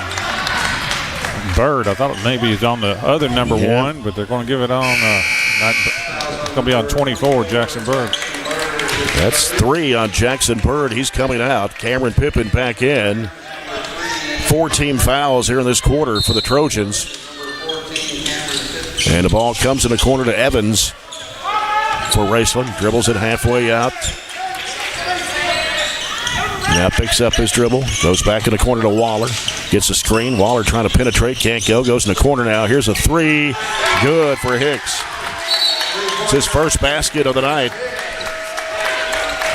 Bird. I thought maybe it's on the other number one, but they're going to give it on. It's going to be on 24, Jackson Bird. That's 3 on Jackson Bird. He's coming out. Cameron Pippin back in. 4 team fouls here in this quarter for the Trojans. And the ball comes in the corner to Evans for Raceland. Dribbles it halfway out. Now picks up his dribble. Goes back in the corner to Waller. Gets a screen. Waller trying to penetrate. Can't go. Goes in the corner now. Here's a 3. Good for Hicks. It's his first basket of the night.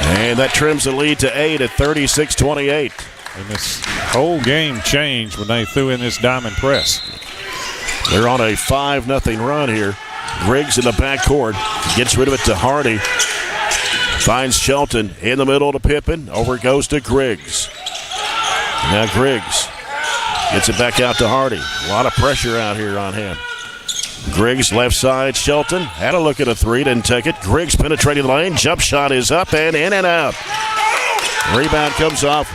And that trims the lead to 8 at 36-28. And this whole game changed when they threw in this diamond press. They're on a 5-0 run here. Griggs in the backcourt. Gets rid of it to Hardy. Finds Shelton in the middle to Pippin. Over it goes to Griggs. Now Griggs gets it back out to Hardy. A lot of pressure out here on him. Griggs left side. Shelton had a look at a 3, didn't take it. Griggs penetrating the lane. Jump shot is up and in and out. Rebound comes off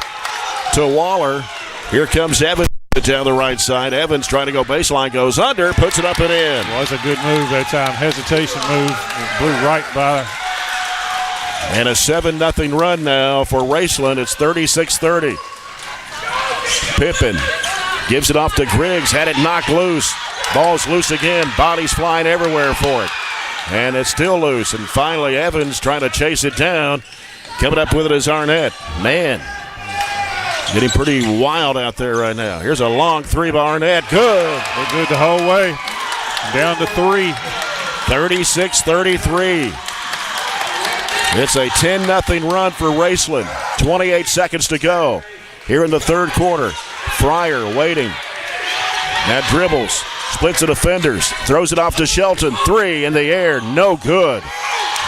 to Waller. Here comes Evans down the right side. Evans trying to go baseline, goes under, puts it up and in. Was a good move that time. Hesitation move. Blew right by. And a 7-0 run now for Raceland. It's 36-30. Pippin gives it off to Griggs. Had it knocked loose. Ball's loose again. Bodies flying everywhere for it. And it's still loose. And finally Evans trying to chase it down. Coming up with it is Arnett. Man, getting pretty wild out there right now. Here's a long 3 by Arnett. Good. They're good the whole way. Down to 3. 36-33. It's a 10-0 run for Raceland. 28 seconds to go here in the third quarter. Fryer waiting. Now dribbles. Splits the defenders. Throws it off to Shelton. 3 in the air. No good.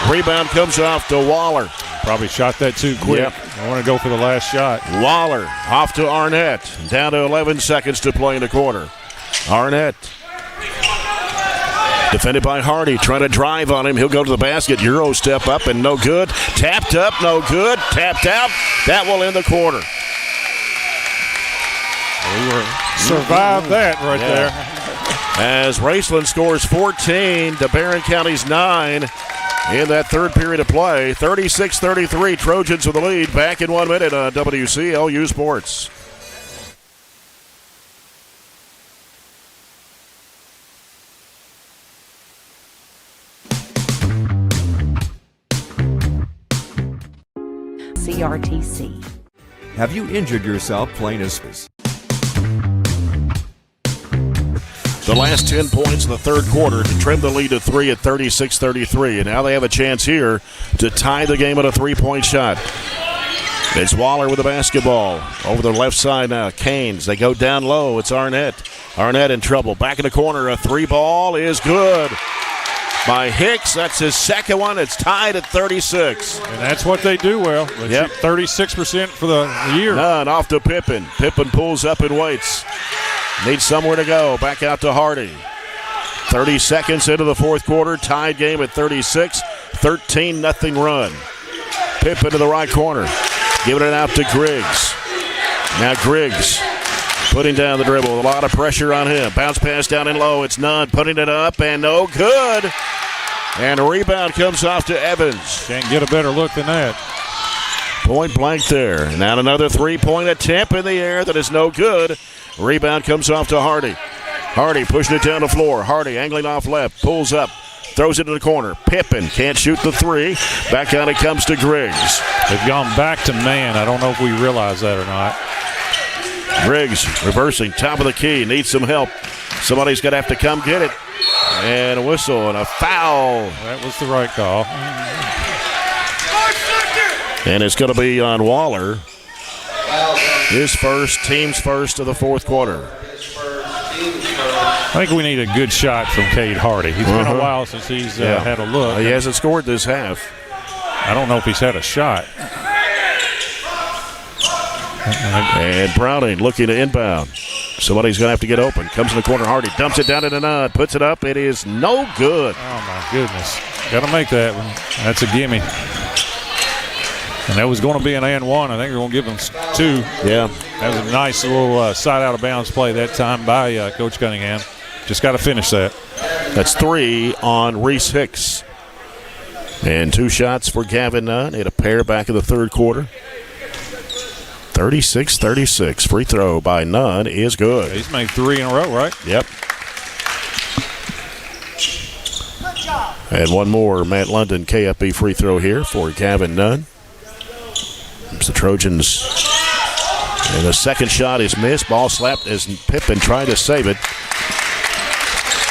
Rebound comes off to Waller. Probably shot that too quick. Yep. I want to go for the last shot. Waller off to Arnett. Down to 11 seconds to play in the quarter. Arnett. Defended by Hardy. Trying to drive on him. He'll go to the basket. Euro step up and no good. Tapped up. No good. Tapped out. That will end the quarter. Survived that right there. As Raceland scores 14 to Barren County's 9 in that third period of play. 36-33, Trojans with the lead. Back in 1 minute on WCLU Sports. CRTC. Have you injured yourself playing a space? The last 10 points in the third quarter to trim the lead to 3 at 36-33. And now they have a chance here to tie the game at a 3-point shot. It's Waller with the basketball. Over the left side now, Canes. They go down low. It's Arnett. Arnett in trouble. Back in the corner. A 3-ball is good by Hicks. That's his second one. It's tied at 36. And that's what they do well. They shoot 36% for the year. None off to Pippin. Pippin pulls up and waits. Needs somewhere to go. Back out to Hardy. 30 seconds into the fourth quarter. Tied game at 36. 13-0 run. Pippin to the right corner. Giving it out to Griggs. Now Griggs putting down the dribble. A lot of pressure on him. Bounce pass down in low. It's none. Putting it up and no good. And a rebound comes off to Evans. Can't get a better look than that. Point blank there. Now another three-point attempt in the air that is no good. Rebound comes off to Hardy. Hardy pushing it down the floor. Hardy angling off left, pulls up, throws it in the corner. Pippen can't shoot the three. Back out it comes to Griggs. They've gone back to man. I don't know if we realize that or not. Griggs reversing, top of the key, needs some help. Somebody's going to have to come get it. And a whistle and a foul. That was the right call. And it's going to be on Waller. His first, team's first of the fourth quarter. I think we need a good shot from Cade Hardy. He's been a while since he's had a look. He hasn't scored this half. I don't know if he's had a shot. And Browning looking to inbound. Somebody's going to have to get open. Comes in the corner. Hardy dumps it down to the nut. Puts it up. It is no good. Oh, my goodness. Got to make that one. That's a gimme. And that was going to be an and one. I think they're going to give them two. Yeah. That was a nice little side out of bounds play that time by Coach Cunningham. Just got to finish that. That's three on Reese Hicks. And two shots for Gavin Nunn. Hit a pair back in the third quarter. 36-36. Free throw by Nunn is good. He's made three in a row, right? Yep. And one more Matt London KFB free throw here for Gavin Nunn. It's the Trojans. And the second shot is missed. Ball slapped as Pippen tried to save it.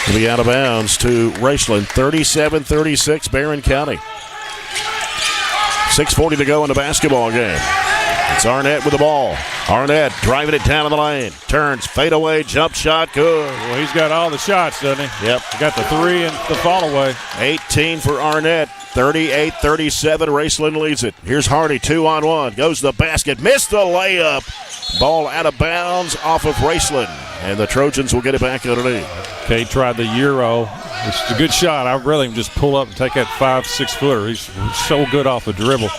It'll be out of bounds to Raceland. 37-36, Barren County. 6:40 to go in the basketball game. It's Arnett with the ball. Arnett driving it down in the lane. Turns, fade away, jump shot, good. Well, he's got all the shots, doesn't he? Yep. He got the three and the fall away. 18 for Arnett. 38-37, Raceland leads it. Here's Hardy, 2-on-1. Goes to the basket, missed the layup. Ball out of bounds off of Raceland. And the Trojans will get it back underneath. Kate tried the Euro. It's a good shot. I'd rather him just pull up and take that 5-6 footer. He's so good off the dribble.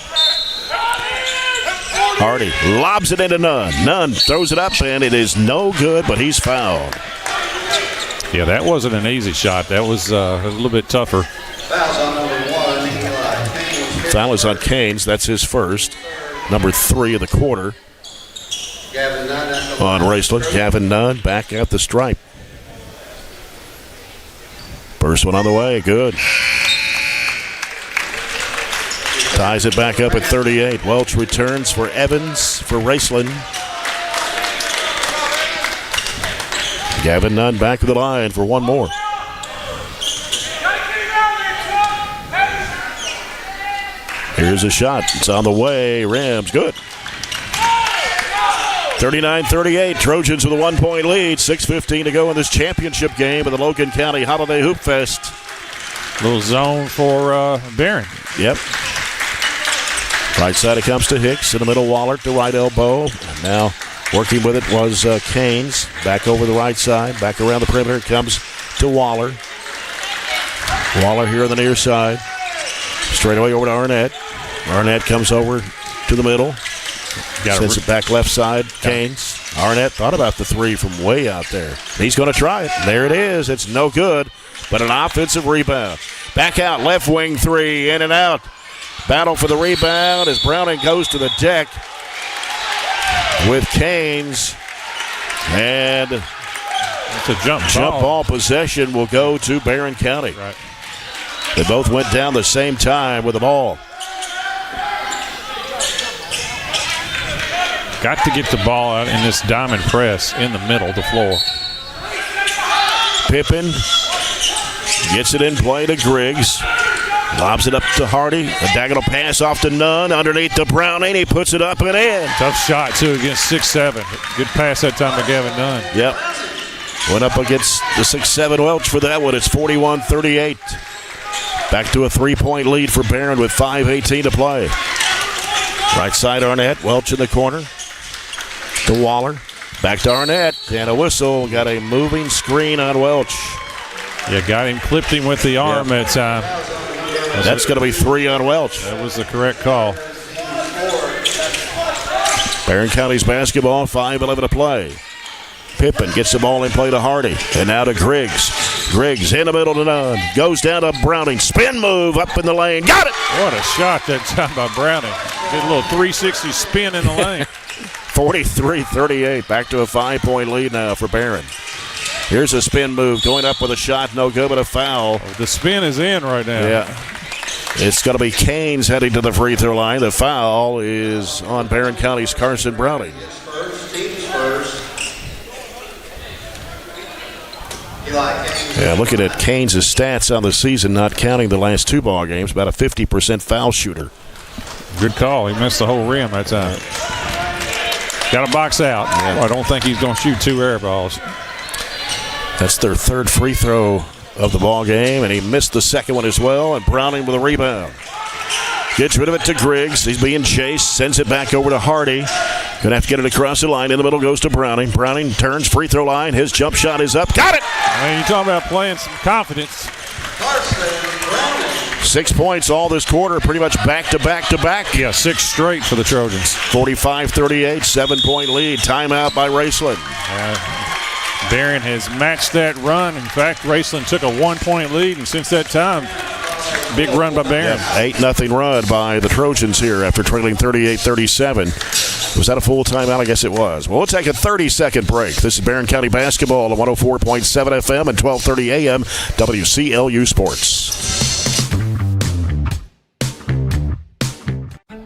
Hardy lobs it into Nunn. Nunn throws it up, and it is no good, but he's fouled. Yeah, that wasn't an easy shot. That was a little bit tougher. Foul is on Canes. That's his first. Number 3 of the quarter. On Raceland. Gavin Nunn back at the stripe. First one on the way. Good. Ties it back up at 38. Welch returns for Evans for Raceland. Gavin Nunn back to the line for one more. Here's a shot. It's on the way. Rams, good. 39-38. Trojans with a 1-point lead. 6:15 to go in this championship game of the Logan County Holiday Hoopfest. Little zone for Barren. Yep. Right side it comes to Hicks. In the middle, Waller to right elbow. And now working with it was Canes. Back over the right side. Back around the perimeter. It comes to Waller. Waller here on the near side. Straight away over to Arnett. Arnett comes over to the middle. Sends it back left side. Canes. Arnett thought about the three from way out there. He's going to try it. There it is. It's no good, but an offensive rebound. Back out, left wing three, in and out. Battle for the rebound as Browning goes to the deck with Canes. And it's a jump ball possession will go to Barren County. Right. They both went down the same time with the ball. Got to get the ball out in this diamond press in the middle of the floor. Pippen gets it in play to Griggs. Lobs it up to Hardy. A diagonal pass off to Nunn. Underneath to Browning. He puts it up and in. Tough shot, too, against 6'7". Good pass that time to Gavin Nunn. Yep. Went up against the 6'7" Welch for that one. It's 41-38. Back to a 3-point lead for Barren with 5:18 to play. Right side Arnett. Welch in the corner. To Waller. Back to Arnett. And a whistle. Got a moving screen on Welch. Yeah, got him, clipped him with the arm that time. That's going to be 3 on Welch. That was the correct call. Barren County's basketball, 5:11 to play. Pippen gets the ball in play to Hardy. And now to Griggs. Griggs in the middle to none. Goes down to Browning. Spin move up in the lane. Got it! What a shot that time by Browning. Did a little 360 spin in the lane. 43-38. Back to a 5-point lead now for Barren. Here's a spin move. Going up with a shot. No good, but a foul. The spin is in right now. Yeah. It's going to be Canes heading to the free throw line. The foul is on Barren County's Carson Browning. Yeah, looking at Canes' stats on the season, not counting the last 2 ball games, about a 50% foul shooter. Good call. He missed the whole rim that time. Got to box out. Yeah. I don't think he's going to shoot 2 air balls. That's their 3rd free throw of the ball game, and he missed the 2nd one as well, and Browning with a rebound. Gets rid of it to Griggs. He's being chased, sends it back over to Hardy. Going to have to get it across the line. In the middle goes to Browning. Browning turns free throw line. His jump shot is up. Got it! I mean, you're talking about playing some confidence. 6 points all this quarter, pretty much back to back to back. Yeah, 6 straight for the Trojans. 45-38, 7-point lead. Timeout by Raceland. Barren has matched that run. In fact, Raceland took a 1-point lead, and since that time, big run by Barren. 8-0 run by the Trojans here after trailing 38-37. Was that a full timeout? I guess it was. Well, we'll take a 30-second break. This is Barren County Basketball on 104.7 FM and 1230 AM WCLU Sports.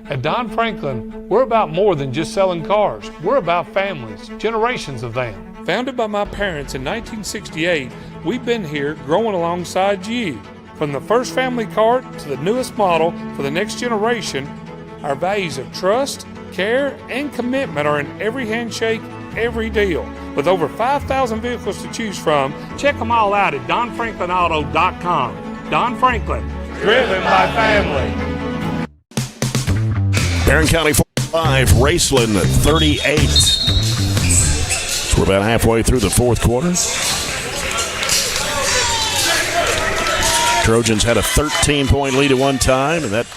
At Don Franklin, we're about more than just selling cars. We're about families, generations of them. Founded by my parents in 1968, we've been here growing alongside you. From the first family car to the newest model for the next generation, our values of trust, care, and commitment are in every handshake, every deal. With over 5,000 vehicles to choose from, check them all out at DonFranklinAuto.com. Don Franklin, driven by family. Barren County 45, Raceland 38. So we're about halfway through the 4th quarter. Trojans had a 13-point lead at one time, and that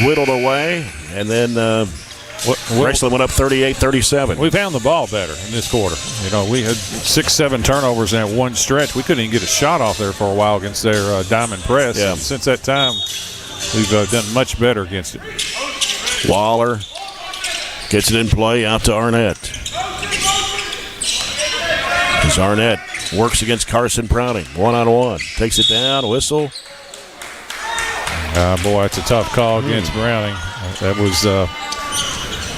whittled away. And then Raceland went up 38-37. We found the ball better in this quarter. You know, we had 6-7 turnovers in that one stretch. We couldn't even get a shot off there for a while against their diamond press. Yeah. And since that time, we've done much better against it. Waller gets it in play out to Arnett. As Arnett works against Carson Browning. 1-on-1. Takes it down, whistle. Boy, that's a tough call against Browning. That was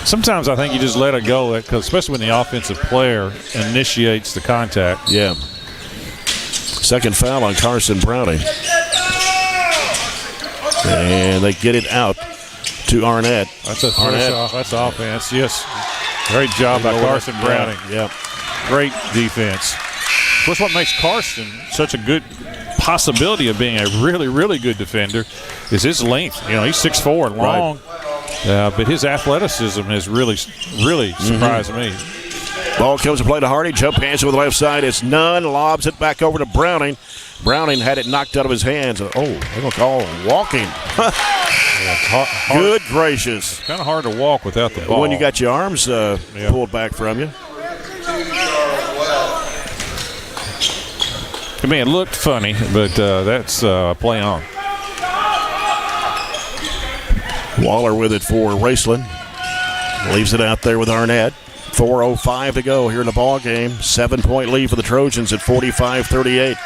sometimes I think you just let it go, because especially when the offensive player initiates the contact. Yeah. Second foul on Carson Browning. And they get it out to Arnett. That's a that's offense. Yes. Great job by Carson Browning. Yeah. Great defense. Of course, what makes Carson such a good possibility of being a really, really good defender is his length. You know, he's 6'4" and long. Right. But his athleticism has really surprised me. Ball comes to play to Hardy. Jump hands with the left side. It's none. Lobs it back over to Browning. Browning had it knocked out of his hands. Oh, they're going to call walking. Good gracious. It's kind of hard to walk without the ball. When you got your arms pulled back from you. I mean, it looked funny, but that's play on. Waller with it for Raceland. Leaves it out there with Arnett. 4:05 to go here in the ball game. 7-point lead for the Trojans at 45-38.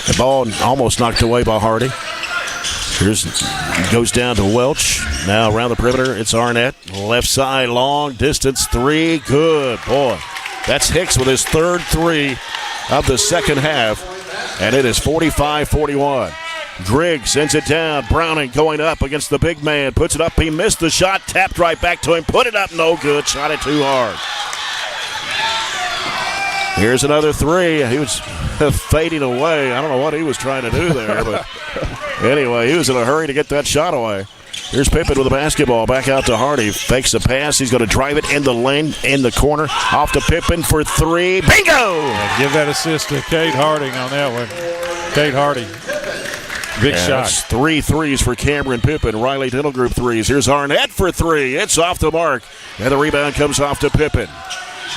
The ball almost knocked away by Hardy. Goes down to Welch. Now around the perimeter, it's Arnett. Left side, long distance three. Good. Boy, that's Hicks with his 3rd three of the second half. And it is 45-41. Griggs sends it down. Browning going up against the big man. Puts it up. He missed the shot. Tapped right back to him. Put it up. No good. Shot it too hard. Here's another three. He was fading away. I don't know what he was trying to do there. But anyway, he was in a hurry to get that shot away. Here's Pippen with the basketball. Back out to Hardy. Fakes the pass. He's going to drive it in the lane, in the corner. Off to Pippen for three. Bingo! And give that assist to Cade Harding on that one. Cade Harding. Big shot. 3 threes for Cameron Pippen. Riley Dental Group threes. Here's Arnett for three. It's off the mark. And the rebound comes off to Pippen.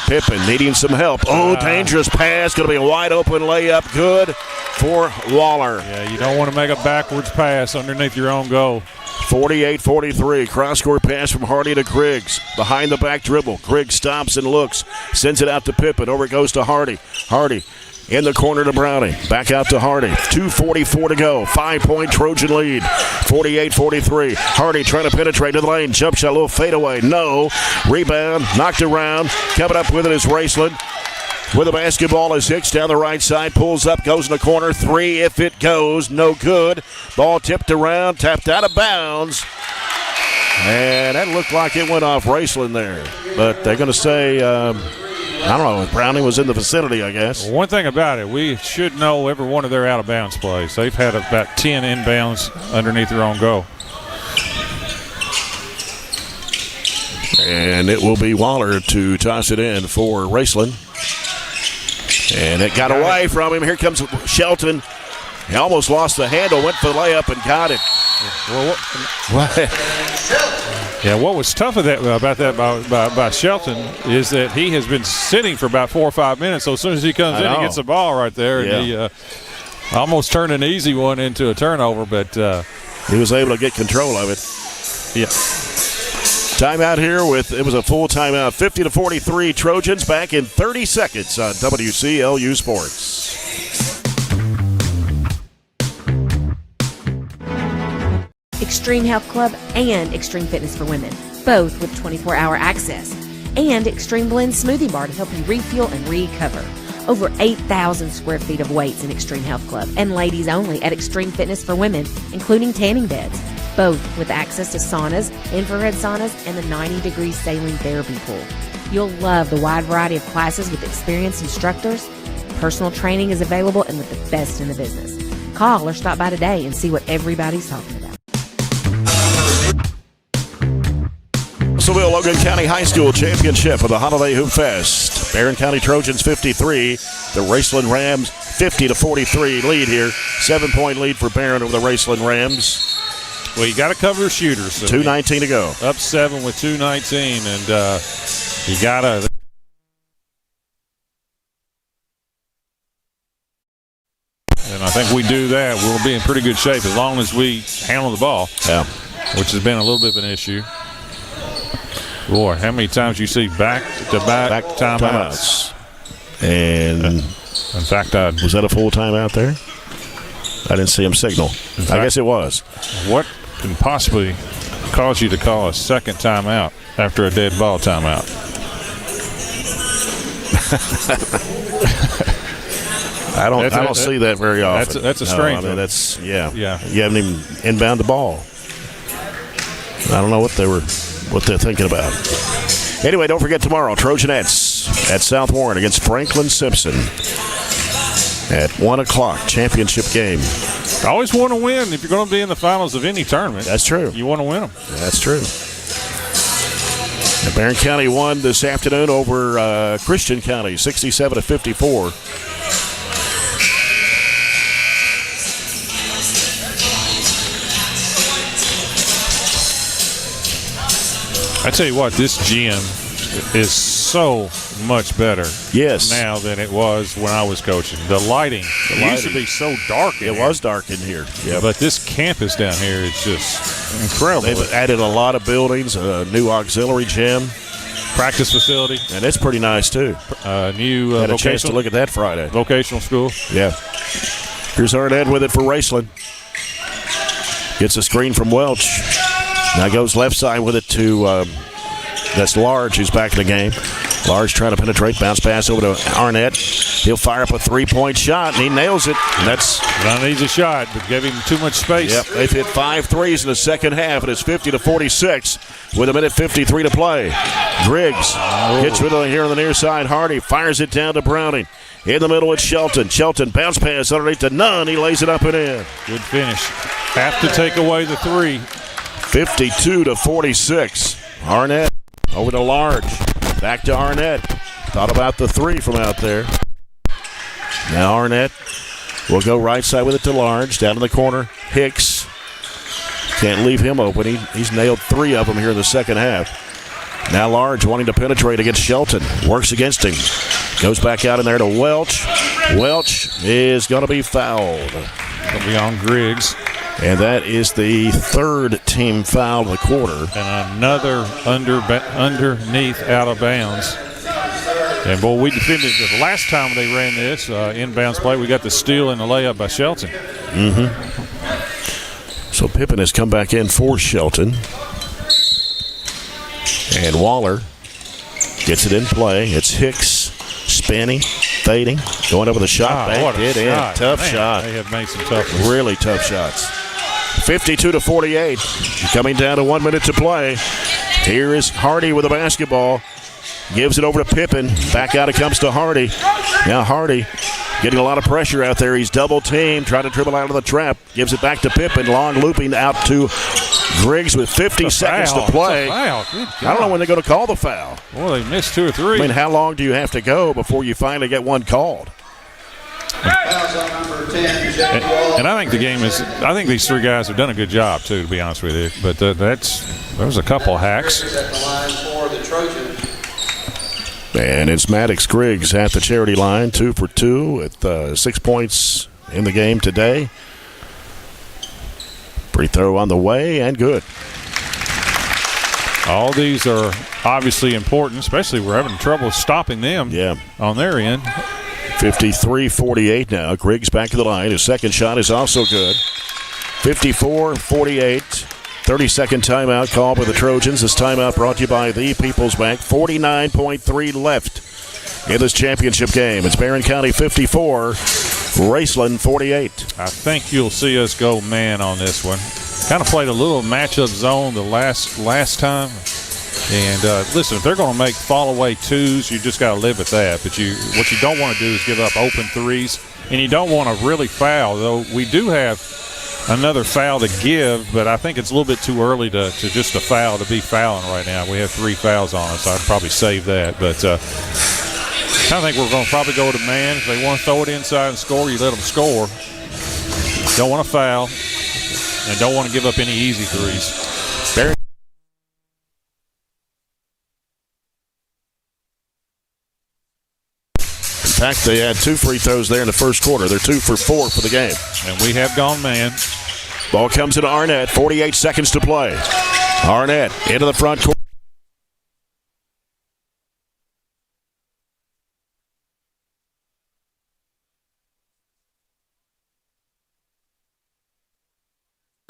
Pippen needing some help. Oh, dangerous pass. Going to be a wide open layup. Good for Waller. Yeah, you don't want to make a backwards pass underneath your own goal. 48-43. Cross-court pass from Hardy to Griggs. Behind the back dribble. Griggs stops and looks. Sends it out to Pippen. Over it goes to Hardy. Hardy in the corner to Browning. Back out to Hardy. 2:44 to go. 5-point Trojan lead. 48-43. Hardy trying to penetrate to the lane. Jump shot, a little fadeaway. No. Rebound. Knocked around. Coming up with it is Raceland. With the basketball is Hicks down the right side. Pulls up, goes in the corner. 3 if it goes. No good. Ball tipped around. Tapped out of bounds. And that looked like it went off Raceland there. But they're going to say, I don't know, Browning was in the vicinity, I guess. Well, one thing about it, we should know every one of their out-of-bounds plays. They've had about 10 inbounds underneath their own goal. And it will be Waller to toss it in for Raceland. And it got away from him. Here comes Shelton. He almost lost the handle, went for the layup and got it. Yeah, what was tough about that by Shelton is that he has been sitting for about 4 or 5 minutes. So as soon as he comes in, he gets the ball right there. Yeah. And he almost turned an easy one into a turnover, but he was able to get control of it. Yeah. Timeout here it was a full timeout. 50-43 Trojans back in 30 seconds on WCLU Sports. Extreme Health Club and Extreme Fitness for Women, both with 24-hour access. And Extreme Blend Smoothie Bar to help you refuel and recover. Over 8,000 square feet of weights in Extreme Health Club and ladies only at Extreme Fitness for Women, including tanning beds, both with access to saunas, infrared saunas, and the 90-degree saline therapy pool. You'll love the wide variety of classes with experienced instructors. Personal training is available and with the best in the business. Call or stop by today and see what everybody's talking about. Russellville Logan County High School Championship of the Holiday Hoopfest. Barren County Trojans 53, the Raceland Rams 50-43 lead here. 7-point lead for Barren over the Raceland Rams. Well, you got to cover your shooters. So 2:19 to go. Up 7 with 2:19, and you got to. And I think we do that, we'll be in pretty good shape as long as we handle the ball. Yeah. Which has been a little bit of an issue. Boy, how many times you see back-to-back timeouts? And in fact, was that a full timeout there? I didn't see him signal. I guess it was. What can possibly cause you to call a second timeout after a dead ball timeout? I don't see that very often. That's a strange one. That's Yeah. You haven't even inbound the ball. I don't know what they're thinking about. Anyway, don't forget tomorrow, Trojanettes at South Warren against Franklin Simpson at 1 o'clock, championship game. Always want to win if you're going to be in the finals of any tournament. That's true. You want to win them. That's true. And Barren County won this afternoon over Christian County, 67-54. I tell you what, this gym is so much better now than it was when I was coaching. The lighting used to be so dark in here. It was dark in here. Yeah, but this campus down here is just incredible. They've added a lot of buildings, a new auxiliary gym. Practice facility. And it's pretty nice, too. New had a chance to look at that Friday. Vocational school. Yeah. Here's Arnett with it for Raceland. Gets a screen from Welch. Now goes left side with it to, that's Large, who's back in the game. Large trying to penetrate, bounce pass over to Arnett. He'll fire up a three-point shot, and he nails it. And that's not an easy shot, but gave him too much space. Yep, they've hit 5 threes in the second half, and it's 50-46 with 1:53 to play. Griggs gets rid of it here on the near side. Hardy fires it down to Browning. In the middle, it's Shelton. Shelton bounce pass underneath to Nunn. He lays it up and in. Good finish. Have to take away the three. 52-46. Arnett over to Large. Back to Arnett. Thought about the three from out there. Now Arnett will go right side with it to Large. Down in the corner, Hicks. Can't leave him open. He's nailed 3 of them here in the second half. Now Large wanting to penetrate against Shelton. Works against him. Goes back out in there to Welch. Welch is going to be fouled. Going to be on Griggs. And that is the third team foul of the quarter. And another underneath out of bounds. And, boy, we defended it the last time they ran this inbounds play. We got the steal and the layup by Shelton. So Pippen has come back in for Shelton. And Waller gets it in play. It's Hicks spinning, fading, going over the shot. Banked it in. Tough shot. They have made some tough ones. Really tough shots. 52-48. Coming down to 1 minute to play. Here is Hardy with the basketball. Gives it over to Pippen. Back out it comes to Hardy. Now Hardy getting a lot of pressure out there. He's double teamed, trying to dribble out of the trap. Gives it back to Pippen. Long looping out to Griggs with 50 seconds to play. I don't know when they're going to call the foul. Well, they missed 2 or 3. I mean, how long do you have to go before you finally get one called? And I think the game is. I think these 3 guys have done a good job too, to be honest with you. But there's a couple of hacks. And it's Maddox Griggs at the charity line, 2 for 2 with 6 points in the game today. Free throw on the way and good. All these are obviously important, especially we're having trouble stopping them on their end. 53-48 now. Griggs back to the line. His second shot is also good. 54-48. 30-second timeout called by the Trojans. This timeout brought to you by the People's Bank. 49.3 left in this championship game. It's Barren County 54, Raceland 48. I think you'll see us go man on this one. Kind of played a little matchup zone the last time. And listen, if they're going to make fall-away 2s, you just got to live with that. But what you don't want to do is give up open 3s, and you don't want to really foul. Though we do have another foul to give, but I think it's a little bit too early to just a foul to be fouling right now. We have 3 fouls on us, so I'd probably save that. But I think we're going to probably go to man. If they want to throw it inside and score, you let them score. Don't want to foul, and don't want to give up any easy 3s. Barry. In fact, they had 2 free throws there in the first quarter. They're 2 for 4 for the game. And we have gone man. Ball comes into Arnett. 48 seconds to play. Arnett into the front court.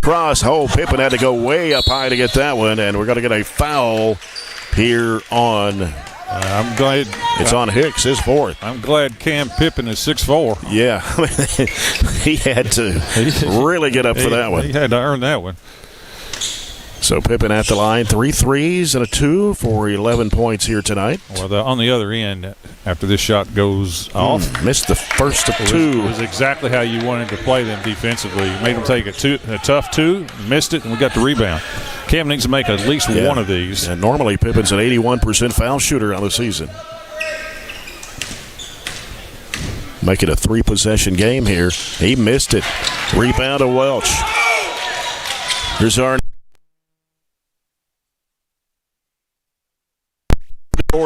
Cross. Pippen had to go way up high to get that one, and we're going to get a foul here on. I'm glad it's on Hicks, his 4th. I'm glad Cam Pippen is 6'4". Yeah, he had to really get up for that one. He had to earn that one. So Pippen at the line, 3 threes and a 2 for 11 points here tonight. Well, on the other end, after this shot goes off, missed the first of 2. It was exactly how you wanted to play them defensively. You made them take a tough 2, missed it, and we got the rebound. Cam needs to make at least one of these. And normally Pippen's an 81% foul shooter on the season. Make it a 3-possession game here. He missed it. Rebound to Welch. Here's our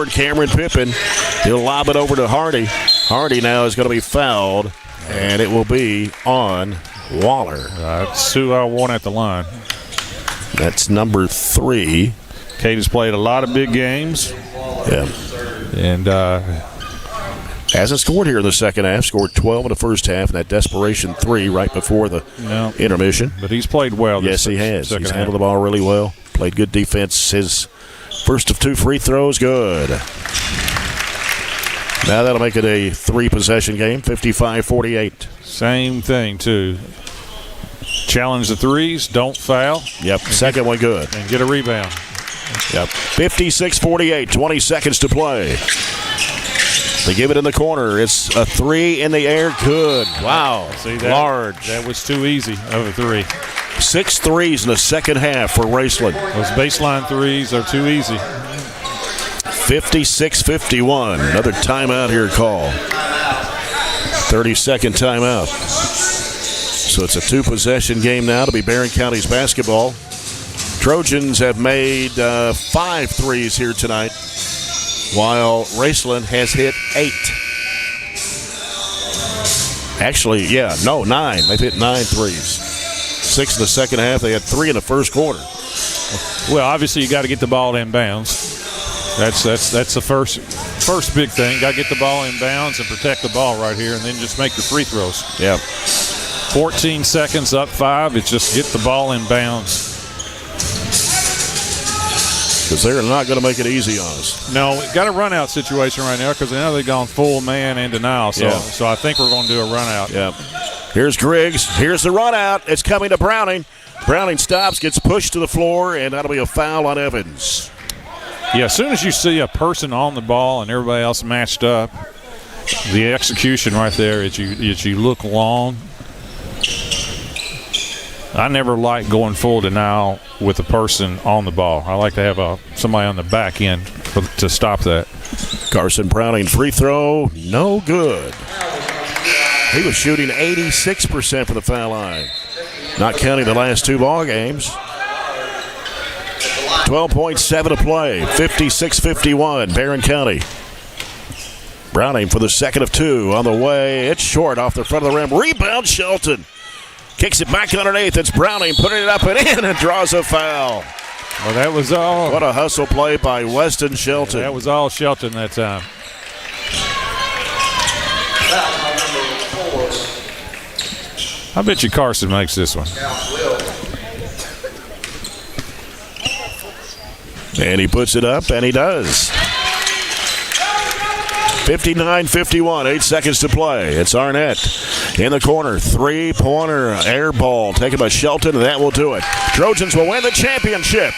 Cameron Pippen. He'll lob it over to Hardy. Hardy now is going to be fouled, and it will be on Waller. That's who I want at the line. That's number 3. Kate has played a lot of big games. Yeah. And hasn't scored here in the second half. Scored 12 in the first half, and that desperation 3 right before the intermission. But he's played well. Yes, he has. He's handled the ball really well. Played good defense. His first of 2 free throws, good. Now that'll make it a 3-possession game, 55-48. Same thing, too. Challenge the 3s, don't foul. Yep, second one good. And get a rebound. Yep, 56-48, 20 seconds to play. They give it in the corner. It's a 3 in the air, good. Wow, see that? Large. That was too easy of a 3. 6 threes in the second half for Raceland. Those baseline 3s are too easy. 56-51. Another timeout here call. 30-second timeout. So it's a 2-possession game now to be Barren County's basketball. Trojans have made 5 threes here tonight, while Raceland has hit 8. Actually, 9. They've hit 9 threes. 6 in the second half. They had 3 in the first quarter. Well, obviously you got to get the ball in bounds. That's the first big thing. Got to get the ball in bounds and protect the ball right here, and then just make your free throws. Yeah. 14 seconds, up 5. It's just get the ball in bounds. Because they're not going to make it easy on us. No, got a run-out situation right now because I know they've gone full man and denial. So I think we're going to do a run-out. Yeah. Here's Griggs. Here's the run-out. It's coming to Browning. Browning stops, gets pushed to the floor, and that'll be a foul on Evans. Yeah, as soon as you see a person on the ball and everybody else matched up, the execution right there is you look long. I never like going full denial with a person on the ball. I like to have somebody on the back end to stop that. Carson Browning free throw, no good. He was shooting 86% for the foul line, not counting the last 2 ball games. 12.7 to play, 56-51, Barren County. Browning for the second of 2 on the way. It's short off the front of the rim. Rebound, Shelton. Kicks it back underneath. It's Browning putting it up and in and draws a foul. Well, that was all. What a hustle play by Weston Shelton. That was all Shelton that time. I bet you Carson makes this one. And he puts it up, and he does. 59-51, 8 seconds to play. It's Arnett in the corner. 3-pointer air ball taken by Shelton, and that will do it. Trojans will win the championship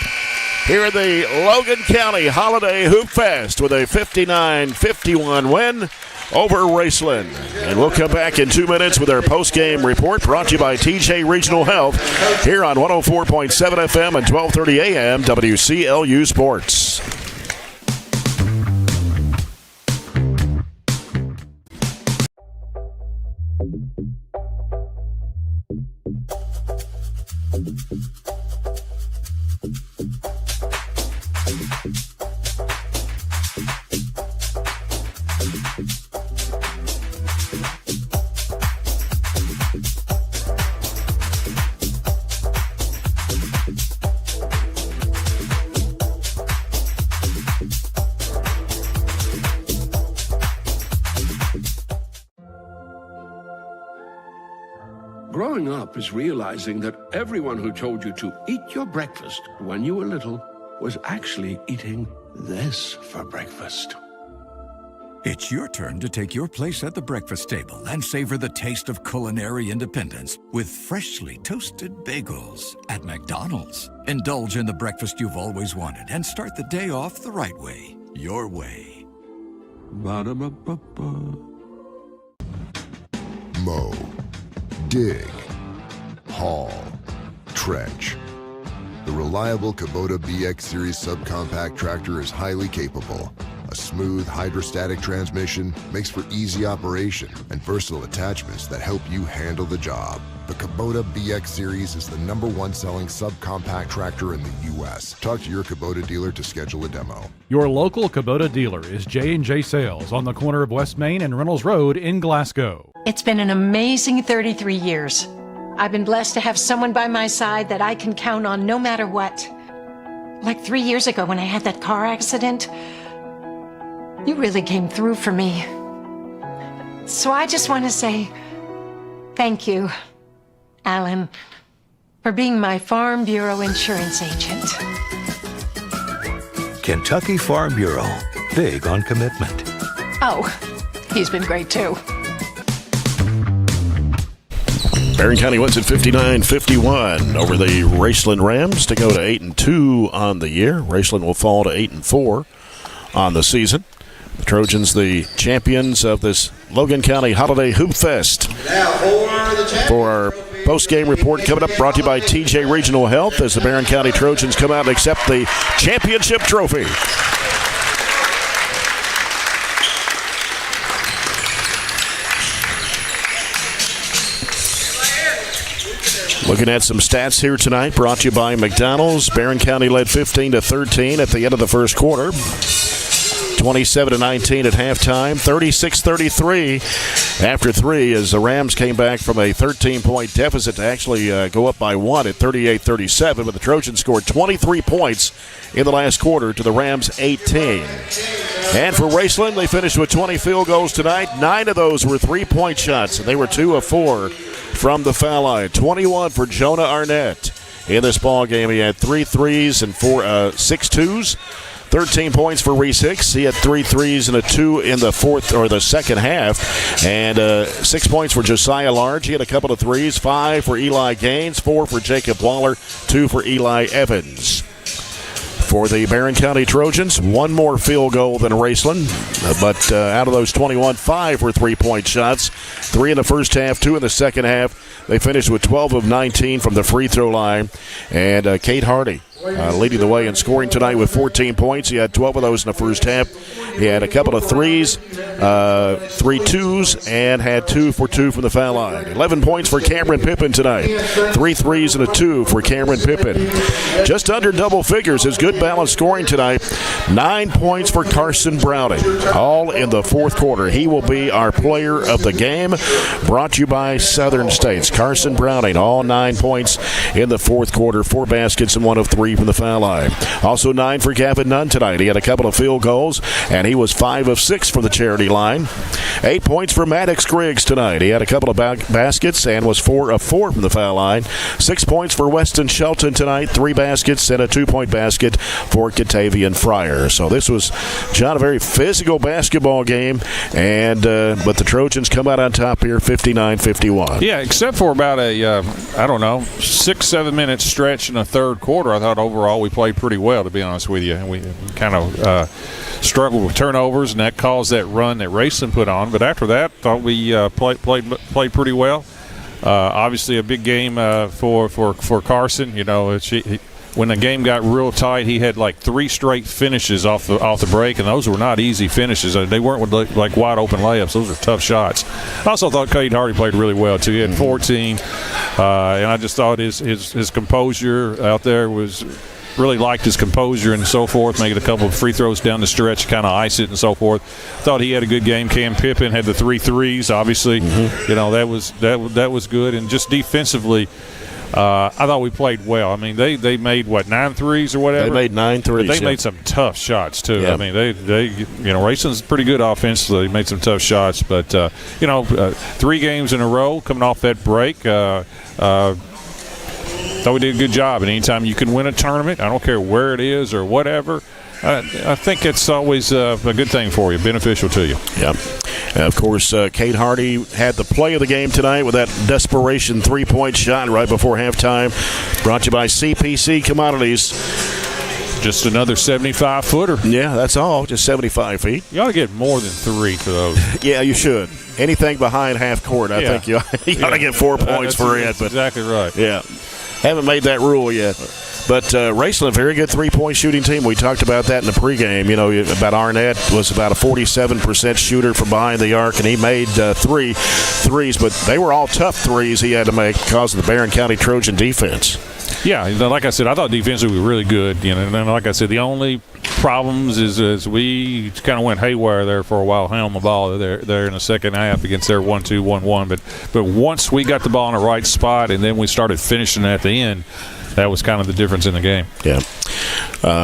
here at the Logan County Holiday Hoopfest with a 59-51 win over Raceland. And we'll come back in 2 minutes with our post-game report brought to you by TJ Regional Health here on 104.7 FM and 1230 AM WCLU Sports. Growing up is realizing that everyone who told you to eat your breakfast when you were little was actually eating this for breakfast. It's your turn to take your place at the breakfast table and savor the taste of culinary independence with freshly toasted bagels at McDonald's. Indulge in the breakfast you've always wanted and start the day off the right way, your way. Ba-da-ba-ba-ba. Mow, dig, haul, trench. The reliable Kubota BX Series subcompact tractor is highly capable. A smooth hydrostatic transmission makes for easy operation and versatile attachments that help you handle the job. The Kubota BX Series is the #1 selling subcompact tractor in the U.S. Talk to your Kubota dealer to schedule a demo. Your local Kubota dealer is J&J Sales on the corner of West Main and Reynolds Road in Glasgow. It's been an amazing 33 years. I've been blessed to have someone by my side that I can count on no matter what. Like 3 years ago when I had that car accident, you really came through for me. So I just want to say thank you, Alan, for being my Farm Bureau insurance agent. Kentucky Farm Bureau, big on commitment. Oh, he's been great too. Barren County wins at 59-51 over the Raceland Rams to go to 8-2 on the year. Raceland will fall to 8-4 on the season. The Trojans, the champions of this Logan County Holiday Hoopfest. For our post-game report coming up, brought to you by TJ Regional Health as the Barren County Trojans come out and accept the championship trophy. Looking at some stats here tonight, brought to you by McDonald's. Barren County led 15-13 at the end of the first quarter. 27-19 at halftime, 36-33 after 3 as the Rams came back from a 13-point deficit to actually go up by 1 at 38-37, but the Trojans scored 23 points in the last quarter to the Rams 18. And for Raceland, they finished with 20 field goals tonight. 9 of those were three-point shots, and they were 2 of 4 from the foul line. 21 for Jonah Arnett in this ball game. He had 3 threes and 6 twos. 13 points for Reese Hicks. He had 3 threes and a 2 in the second half. And 6 points for Josiah Large. He had a couple of threes. 5 for Eli Gaines. 4 for Jacob Waller. 2 for Eli Evans. For the Barren County Trojans, 1 more field goal than Raceland. But out of those 21, 5 were three-point shots. 3 in the first half, 2 in the second half. They finished with 12 of 19 from the free throw line. And Kate Hardy leading the way in scoring tonight with 14 points. He had 12 of those in the first half. He had a couple of threes, 3 twos, and had 2 for 2 from the foul line. 11 points for Cameron Pippin tonight. 3 threes and a 2 for Cameron Pippin. Just under double figures, his good balanced scoring tonight. 9 points for Carson Browning, all in the fourth quarter. He will be our player of the game. Brought to you by Southern States. Carson Browning, all 9 points in the fourth quarter. 4 baskets and 1 of 3 from the foul line. Also 9 for Gavin Nunn tonight. He had a couple of field goals, and he was 5 of 6 from the charity line. 8 points for Maddox Griggs tonight. He had a couple of baskets and was 4 of 4 from the foul line. 6 points for Weston Shelton tonight. 3 baskets and a 2-point basket for Katavian Fryer. So this was, John, a very physical basketball game, and but the Trojans come out on top here, 59-51. Yeah, except for about a 6-7 minute stretch in the third quarter. I thought overall we played pretty well, to be honest with you. And we kind of struggled with turnovers, and that caused that run that Raceland put on. But after that, thought we played pretty well. Obviously, a big game for Carson. You know, when the game got real tight, he had like 3 straight finishes off the break, and those were not easy finishes. They weren't like wide open layups. Those were tough shots. I also thought Cade Hardy played really well too. He had 14, and I just thought his composure out there was. Really liked his composure and so forth, making a couple of free throws down the stretch, kind of ice it and so forth. Thought he had a good game. Cam Pippin had the 3 threes, obviously. You know, that was good. And just defensively, I thought we played well. I mean, they made, 9 threes or whatever? They made 9 threes. But they made some tough shots, too. Yeah. I mean, Raceland's pretty good offensively. They made some tough shots. But, 3 games in a row coming off that break, thought we did a good job. And anytime you can win a tournament, I don't care where it is or whatever, I think it's always a good thing for you, beneficial to you. Yeah. Of course, Kate Hardy had the play of the game tonight with that desperation 3-point shot right before halftime. Brought to you by CPC Commodities. Just another 75-footer. Yeah, that's all. Just 75 feet. You ought to get more than 3 for those. Yeah, you should. Anything behind half court, I think you ought to get 4 points for it. But exactly right. Yeah. Haven't made that rule yet. But Raceland, very good 3-point shooting team. We talked about that in the pregame. You know, about Arnett was about a 47% shooter from behind the arc, and he made 3 threes. But they were all tough threes he had to make because of the Barren County Trojan defense. Yeah, like I said, I thought defensively we were really good. You know, and then, like I said, the only problems is we kind of went haywire there for a while, hung on the ball there in the second half against their 1-2-1-1. But once we got the ball in the right spot and then we started finishing at the end, that was kind of the difference in the game. Yeah.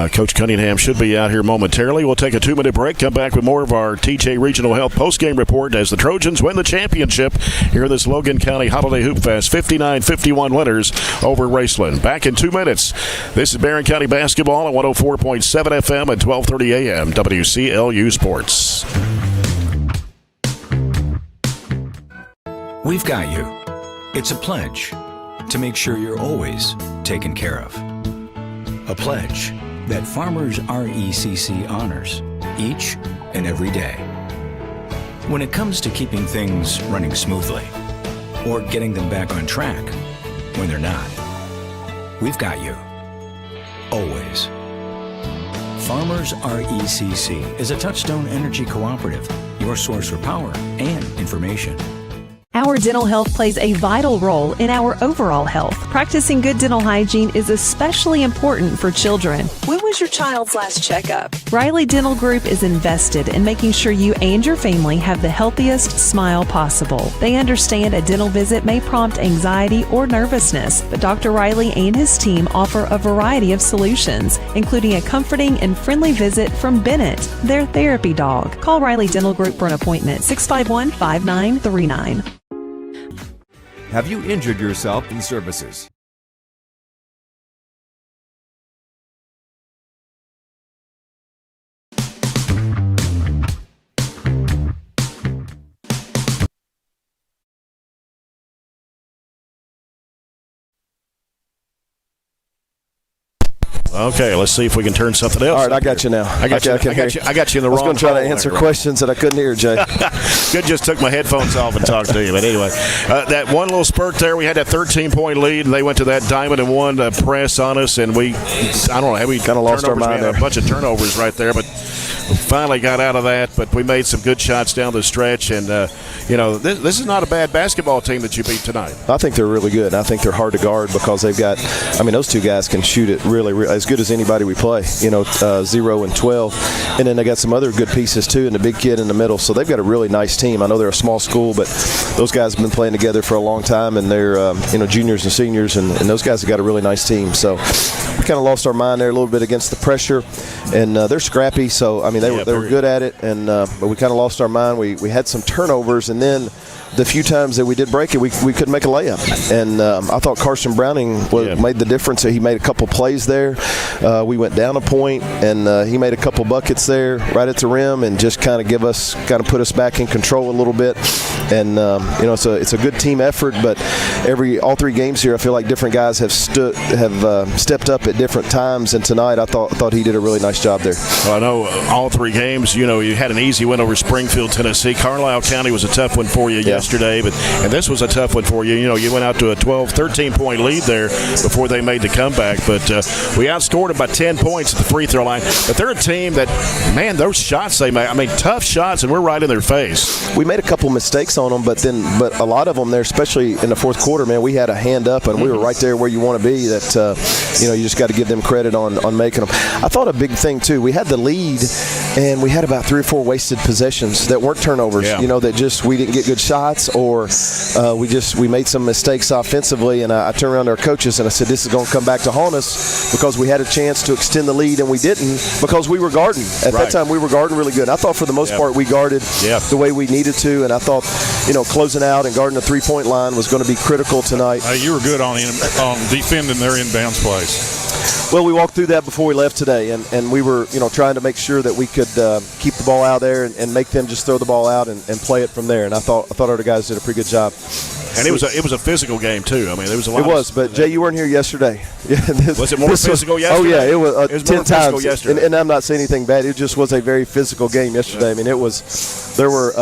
Coach Cunningham should be out here momentarily. We'll take a 2-minute break, come back with more of our TJ Regional Health postgame report as the Trojans win the championship here in this Logan County Holiday Hoopfest. 59-51 winners over Raceland. Back in 2 minutes. This is Barren County Basketball at 104.7 FM and 1230 AM WCLU Sports. We've got you. It's a pledge to make sure you're always taken care of. A pledge that Farmers RECC honors each and every day. When it comes to keeping things running smoothly or getting them back on track when they're not, we've got you. Always. Farmers RECC is a Touchstone Energy Cooperative, your source for power and information. Our dental health plays a vital role in our overall health. Practicing good dental hygiene is especially important for children. When was your child's last checkup? Riley Dental Group is invested in making sure you and your family have the healthiest smile possible. They understand a dental visit may prompt anxiety or nervousness, but Dr. Riley and his team offer a variety of solutions, including a comforting and friendly visit from Bennett, their therapy dog. Call Riley Dental Group for an appointment, 651-5939. Have you injured yourself in services? Okay, let's see if we can turn something else. All right, I got you now. I got you in the wrong. I was going to try to answer questions that I couldn't hear, Jay. Good, just took my headphones off and talked to you. But anyway, that one little spurt there, we had that 13-point lead, and they went to that diamond and one press on us, and I don't know, we kind of lost our mind there. A bunch of turnovers right there, but we finally got out of that. But we made some good shots down the stretch, and this is not a bad basketball team that you beat tonight. I think they're really good. I think they're hard to guard because they've got. I mean, those two guys can shoot it really as good as anybody we play. 0 and 12, and then they got some other good pieces too, and the big kid in the middle. So they've got a really nice team. I know they're a small school, but those guys have been playing together for a long time, and they're juniors and seniors, and those guys have got a really nice team. So we kind of lost our mind there a little bit against the pressure, and they're scrappy. So I mean, they were good at it, and but we kind of lost our mind. We had some turnovers, and then the few times that we did break it, we couldn't make a layup. And I thought Carson Browning made the difference. He made a couple plays there. We went down a point, and he made a couple buckets there right at the rim, and just kind of put us back in control a little bit. And it's a good team effort. But all three games here, I feel like different guys have stepped up at different times. And tonight, I thought he did a really nice job there. Well, I know all three games. You had an easy win over Springfield, Tennessee. Carlisle County was a tough one for you yesterday, and this was a tough one for you. You went out to a 13-point lead there before they made the comeback, but we outscored them by 10 points at the free throw line. But they're a team that, man, those shots they made, tough shots, and we're right in their face. We made a couple mistakes on them, but a lot of them there, especially in the fourth quarter, man, we had a hand up, and we were right there where you want to be. That you just got to give them credit on making them. I thought a big thing too, we had the lead, and we had about 3 or 4 wasted possessions that weren't turnovers. That just we didn't get good shots, or we made some mistakes offensively. And I turned around to our coaches and I said, this is going to come back to haunt us, because we had a chance to extend the lead and we didn't, because we were guarding. At that time, we were guarding really good. I thought for the most part we guarded the way we needed to, and I thought closing out and guarding the 3-point line was going to be critical tonight. You were good on defending their inbounds plays. Well, we walked through that before we left today, and we were trying to make sure that we could keep the ball out there and make them just throw the ball out and play it from there. And I thought our guys did a pretty good job. And it was a physical game too. There was a lot. It was, but Jay, you weren't here yesterday. Was it more physical yesterday? Oh yeah, it was 10 times. Yesterday. And I'm not saying anything bad. It just was a very physical game yesterday. It was. There were.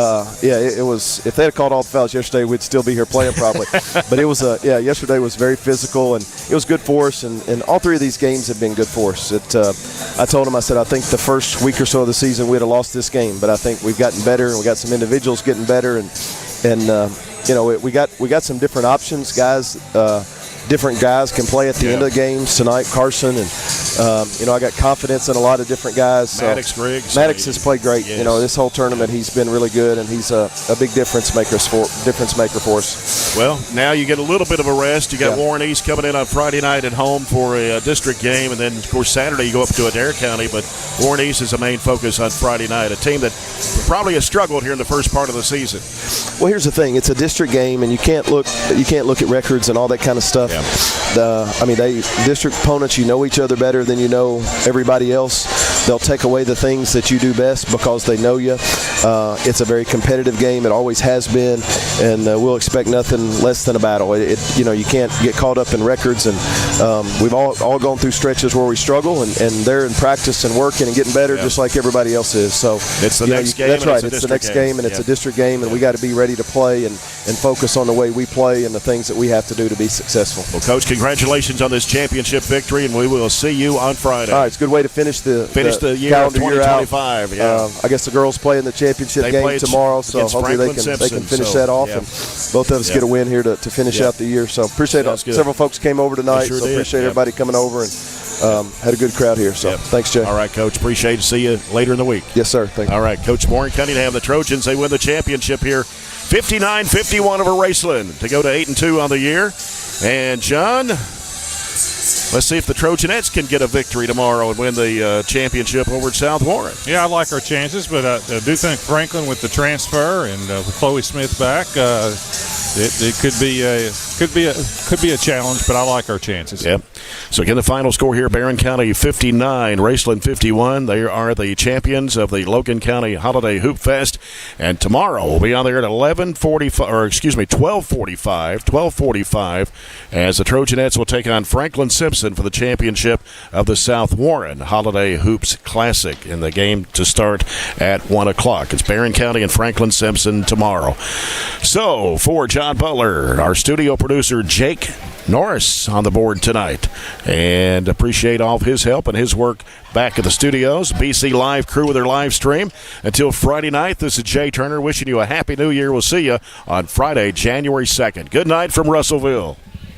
It was. If they had called all the fouls yesterday, we'd still be here playing probably. But it was. Yesterday was very physical, and it was good for us. And all three of these games have been good for us. I told him, I said, I think the first week or so of the season we'd have lost this game, but I think we've gotten better, and we got some individuals getting better, and we got some different options, guys. Different guys can play at the end of the games tonight. Carson and I got confidence in a lot of different guys. Maddox Griggs. Maddox has played great. Yes. This whole tournament he's been really good, and he's a big difference maker for us. Well, now you get a little bit of a rest. You got Warren East coming in on Friday night at home for a district game, and then of course Saturday you go up to Adair County. But Warren East is a main focus on Friday night. A team that probably has struggled here in the first part of the season. Well, here's the thing: it's a district game, and you can't look at records and all that kind of stuff. Yeah. District opponents, each other better than everybody else. They'll take away the things that you do best because they know you. It's a very competitive game. It always has been, and we'll expect nothing less than a battle. You can't get caught up in records, and we've all gone through stretches where we struggle, and they're in practice and working and getting better just like everybody else is. So it's the next game. That's right. It's the next game, and it's a district game, and we got to be ready to play and focus on the way we play and the things that we have to do to be successful. Well, Coach, congratulations on this championship victory, and we will see you on Friday. All right, it's a good way to finish the the calendar year out. Yeah. I guess the girls play in the championship game tomorrow, so hopefully they can finish that off, and both of us get a win here to finish out the year. So appreciate it. Several folks came over tonight, so appreciate everybody coming over, and had a good crowd here. So thanks, Jay. All right, Coach. Appreciate to see you later in the week. Yes, sir. Thank you. All right, Coach Warren Cunningham, the Trojans, they win the championship here, 59-51 over Raceland to go to 8-2 on the year. And John, let's see if the Trojanettes can get a victory tomorrow and win the championship over at South Warren. Yeah, I like our chances, but I do think Franklin with the transfer and with Chloe Smith back, it could be a challenge, but I like our chances. Yep. So again, the final score here: Barren County 59, Raceland 51. They are the champions of the Logan County Holiday Hoopfest, and tomorrow we'll be on there at 12:45, as the Trojanettes will take on Franklin Simpson for the championship of the South Warren Holiday Hoops Classic. In the game to start at 1 o'clock. It's Barren County and Franklin Simpson tomorrow. So for John Butler, our studio producer Jake Norris on the board tonight, and appreciate all of his help and his work back at the studios. BC Live crew with their live stream. Until Friday night, this is Jay Turner wishing you a Happy New Year. We'll see you on Friday, January 2nd. Good night from Russellville.